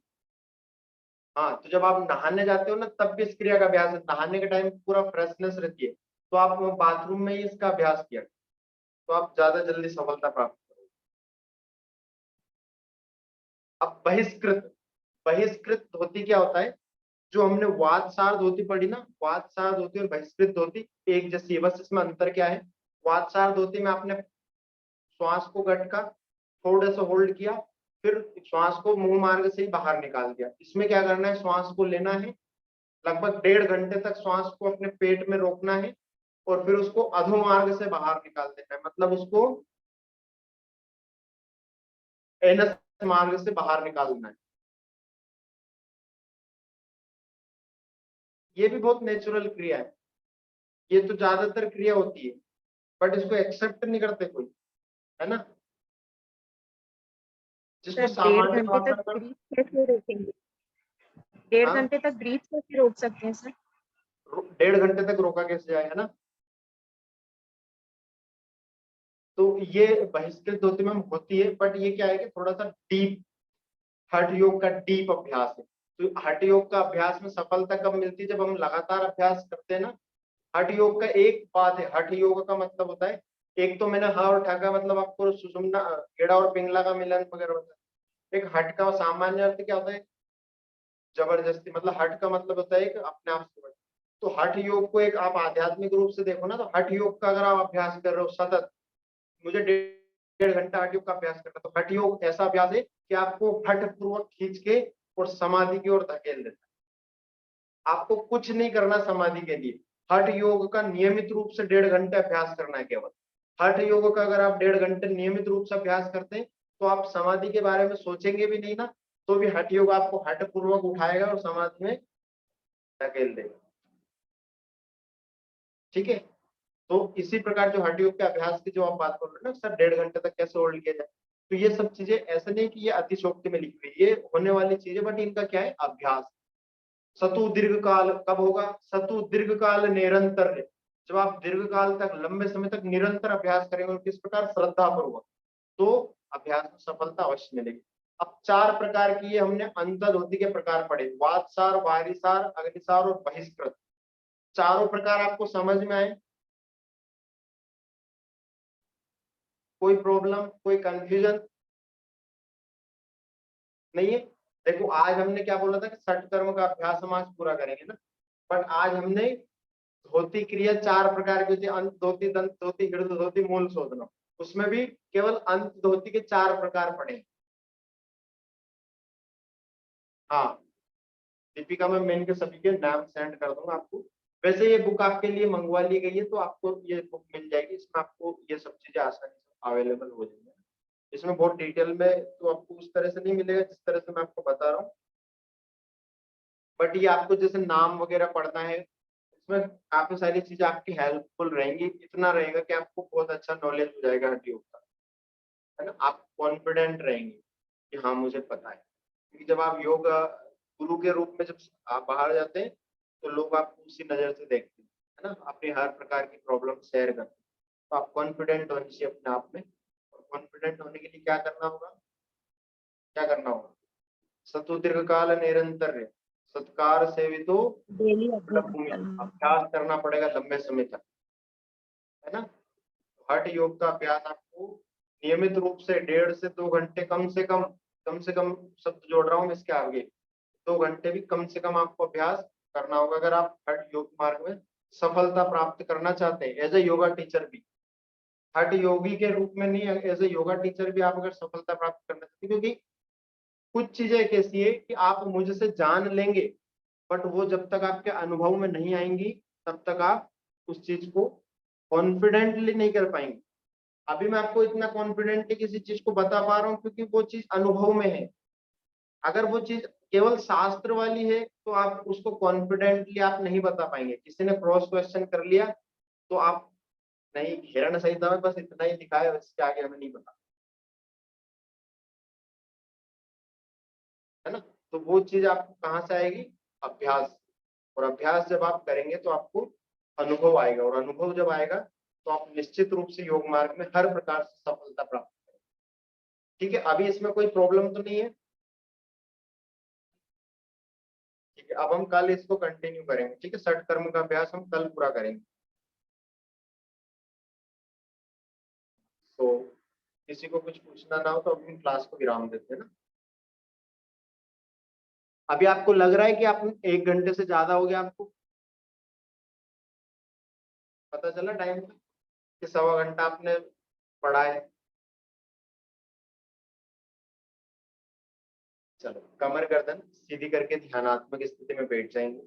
हाँ, तो जब आप नहाने जाते हो ना, तब भी इस क्रिया का अभ्यास है। नहाने के टाइम पूरा फ्रेशनेस रहती है, तो आप बाथरूम में ही इसका अभ्यास किया तो आप ज्यादा जल्दी सफलता प्राप्त करोगे। अब बहिष्कृत, बहिष्कृत धोती क्या होता है? जो हमने वातसार धोती पढ़ी ना, वातसार धोती और बहिष्कृत धोती एक जैसी है, बस इसमें अंतर क्या है? वातसार धोती में आपने श्वास को गटका, थोड़ा सा होल्ड किया, फिर श्वास को मुंह मार्ग से ही बाहर निकाल दिया। इसमें क्या करना है? श्वास को लेना है, लगभग 1.5 घंटे तक श्वास को अपने पेट में रोकना है, और फिर उसको अधोमार्ग से बाहर निकाल देना है, मतलब उसको एनस मार्ग से बाहर निकालना है। ये भी बहुत नेचुरल क्रिया है, ये तो ज्यादातर क्रिया होती है, बट इसको एक्सेप्ट नहीं करते कोई, है ना। जिसको सर 1.5 सामान्य घंटे भाषा तक में, ब्रीथ कैसे रोकेंगे? 1.5 हाँ, घंटे तक ब्रीथ कैसे रोक सकते हैं सर? 1.5 घंटे तक रोका कैसे जाए, है ना। तो ये बहिष्कृत धोती में होती है, बट ये क्या है कि थोड़ा सा डीप, हठ योग का डीप अभ्यास है। तो हठ योग का अभ्यास में सफलता कब मिलती है? जब हम लगातार अभ्यास करते हैं ना। हठ योग का एक बात है, हठ योग का मतलब होता है, एक तो मैंने हा और ठा का मतलब आपको सुषुम्ना, गेड़ा और पिंगला का मिलन वगैरह होता है। एक हठ का सामान्य अर्थ क्या होता है? जबरदस्ती, मतलब हठ का मतलब होता है कि अपने आप से। तो हठ योग को एक आप आध्यात्मिक रूप से देखो ना, तो हठ योग का अगर आप अभ्यास कर रहे हो सतत, मुझे 1.5 घंटा हठ योग का अभ्यास करना, तो हठ योग ऐसा अभ्यास है कि आपको हठ पूर्वक खींच के और समाधि की ओर धकेल देता है। आपको कुछ नहीं करना समाधि के लिए। हठ योग का नियमित रूप से 1.5 घंटे अभ्यास करना है केवल। हठ योग का अगर आप 1.5 घंटे नियमित रूप से अभ्यास करते हैं तो आप समाधि के बारे में सोचेंगे भी नहीं ना, तो भी हठ योग आपको हठ पूर्वक उठाएगा और समाधि में धकेल देगा। ठीक है। तो इसी प्रकार जो हठ योग के अभ्यास की जो आप बात कर रहे हो ना सर, 1.5 घंटे तक कैसे होल्ड किया जाए, तो ये सब चीजें ऐसे नहीं कि ये अतिशोक्ति में लिखी हुई, ये होने वाली चीजें, बट इनका क्या है अभ्यास। सतु दीर्घ काल कब होगा, सतु दीर्घ काल निरंतर, जब आप दीर्घ काल तक लंबे समय तक निरंतर अभ्यास करेंगे और किस प्रकार श्रद्धा पूर्वक, तो अभ्यास में सफलता अवश्य मिलेगी। अब 4 प्रकार की ये हमने अंतर्धोती के प्रकार पढ़े, वातसार, वारिसार, अग्निसार और बहिष्कृत। चारों प्रकार आपको समझ में आए, कोई प्रॉब्लम, कोई कंफ्यूजन नहीं है। देखो आज हमने क्या बोला था कि 60 कर्म का अभ्यास हम आज पूरा करेंगे ना, बट आज हमने धोती क्रिया 4 प्रकार की होती है, अंत धोती, दंत धोती, हृद धोती, मूल शोधनम, उसमें भी केवल अंत धोती के 4 प्रकार पढ़े। हाँ दीपिका में मैं इनके सभी के नाम सेंड कर दूंगा आपको। वैसे ये बुक आपके लिए मंगवा ली गई है, तो आपको ये बुक मिल जाएगी, इसमें आपको ये सब चीजें आसानी से अवेलेबल हो जाएंगी। इसमें बहुत डिटेल में तो आपको उस तरह से नहीं मिलेगा जिस तरह से मैं आपको बता रहा हूँ, बट ये आपको जैसे नाम वगैरह पढ़ना है, इसमें काफी सारी चीजें आपकी हेल्पफुल रहेंगी। इतना रहेगा कि आपको बहुत अच्छा नॉलेज हो जाएगा हठ योग का, है ना। आप कॉन्फिडेंट रहेंगे कि हाँ मुझे पता है, क्योंकि जब आप योग गुरु के रूप में जब आप बाहर जाते हैं तो लोग आपको उसी नजर से देखते हैं, है ना, अपनी हर प्रकार की प्रॉब्लम शेयर करते हैं। तो आप कॉन्फिडेंट होने चाहिए अपने आप में, और कॉन्फिडेंट होने के लिए क्या करना होगा, क्या करना होगा, सतु दीर्घकाल निरंतर सत्कार सेवितो डेली अभ्यास भूमि, करना। अभ्यास करना पड़ेगा लंबे समय तक, है ना। हठ योग का अभ्यास आपको नियमित रूप से 1.5 से 2 घंटे, कम से कम शब्द जोड़ रहा हूँ मैं इसके आगे, 2 घंटे भी कम से कम आपको अभ्यास करना होगा, अगर आप हठ योग मार्ग में सफलता प्राप्त करना चाहते हैं। एज ए योगा टीचर भी, हठ योगी के रूप में नहीं, एज ए योगा टीचर भी आप अगर सफलता प्राप्त करना चाहते हैं, क्योंकि कुछ चीजें एक ऐसी है कि आप मुझसे जान लेंगे, बट वो जब तक आपके अनुभव में नहीं आएंगी तब तक आप उस चीज को कॉन्फिडेंटली नहीं कर पाएंगे। अभी मैं आपको इतना कॉन्फिडेंटली किसी चीज को बता पा रहा हूँ क्योंकि वो चीज अनुभव में है। अगर वो चीज केवल शास्त्र वाली है तो आप उसको कॉन्फिडेंटली आप नहीं बता पाएंगे। किसी ने क्रॉस क्वेश्चन कर लिया तो आप नहीं, घेरन सही था, बस इतना ही दिखाया, इसके आगे हमें नहीं पता, है ना। तो वो चीज आपको कहाँ से आएगी, अभ्यास, और अभ्यास जब आप करेंगे तो आपको अनुभव आएगा, और अनुभव जब आएगा तो आप निश्चित रूप से योग मार्ग में हर प्रकार से सफलता प्राप्त करेंगे। ठीक है, अभी इसमें कोई प्रॉब्लम तो नहीं है। ठीक है, अब हम कल इसको कंटिन्यू करेंगे। ठीक है, 60 कर्म का अभ्यास हम कल पूरा करेंगे। तो किसी को कुछ पूछना ना हो तो अभी हम क्लास को विराम देते हैं ना। अभी आपको लग रहा है कि आप 1 घंटे से ज्यादा हो गया, आपको पता चला टाइम का कि 1.25 घंटा आपने पढ़ा है। चलो कमर गर्दन सीधी करके ध्यानात्मक स्थिति में बैठ जाएंगे।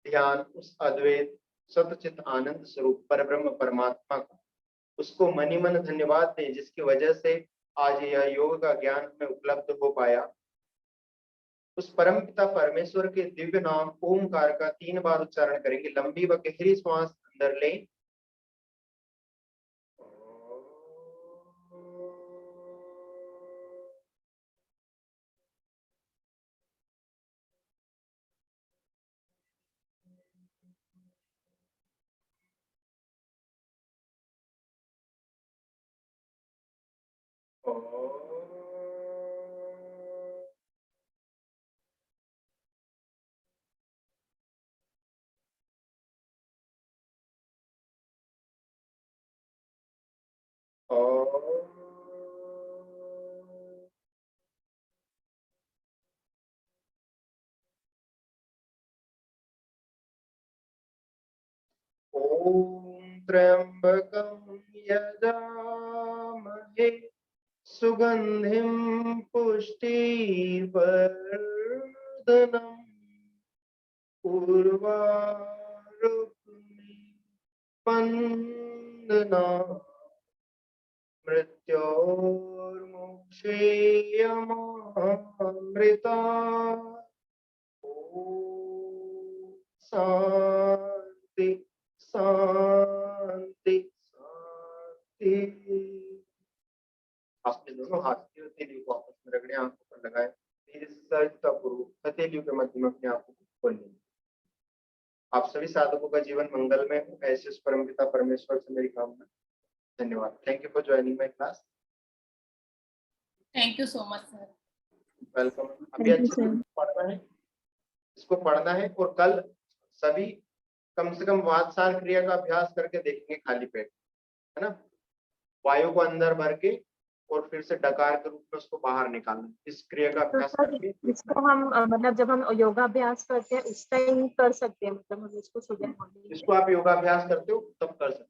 ध्यान उस अद्वैत सतचित आनंद स्वरूप परब्रह्म परमात्मा का, उसको मनी मन धन्यवाद दें जिसकी वजह से आज यह योग का ज्ञान हमें उपलब्ध हो पाया। उस परम पिता परमेश्वर के दिव्य नाम ओमकार का 3 बार उच्चारण करेंगे। लंबी व गहरी श्वास अंदर लें, ओम त्र्यंबकं यजामहे सुगंधिं पुष्टिवर्धनम् उर्वारुक्मिं वन्दना मृत्योर्मुक्षेयमामृता। ओम शांति। दोनों हाथ की हथेलियों को आपस में रगड़े, आंखों पर लगाए, धीरे से सहजतापूर्वक हथेलियों के मध्य में अपने आंखों को खोल लें। आप सभी साधकों का जीवन मंगलमय हो, ऐसे उस परमपिता परमेश्वर से मेरी कामना। धन्यवाद। Thank you for joining my class. Thank you so much sir. Welcome. अभी Thank you, अच्छे से sir. पढ़ना है, इसको पढ़ना है, और कल सभी कम से कम वातसार क्रिया का अभ्यास करके देखेंगे खाली पेट, है ना। वायु को अंदर भर के और फिर से डकार के रूप में उसको बाहर निकालना, इस क्रिया का तो अभ्यास सर करके इसको हम मतलब जब हम योगाभ्यास करते हैं उस टाइम कर सकते हैं, मतलब हम इसको सुबह मॉर्निंग इसको आप योगाभ्यास करते हो तब कर सकते हो।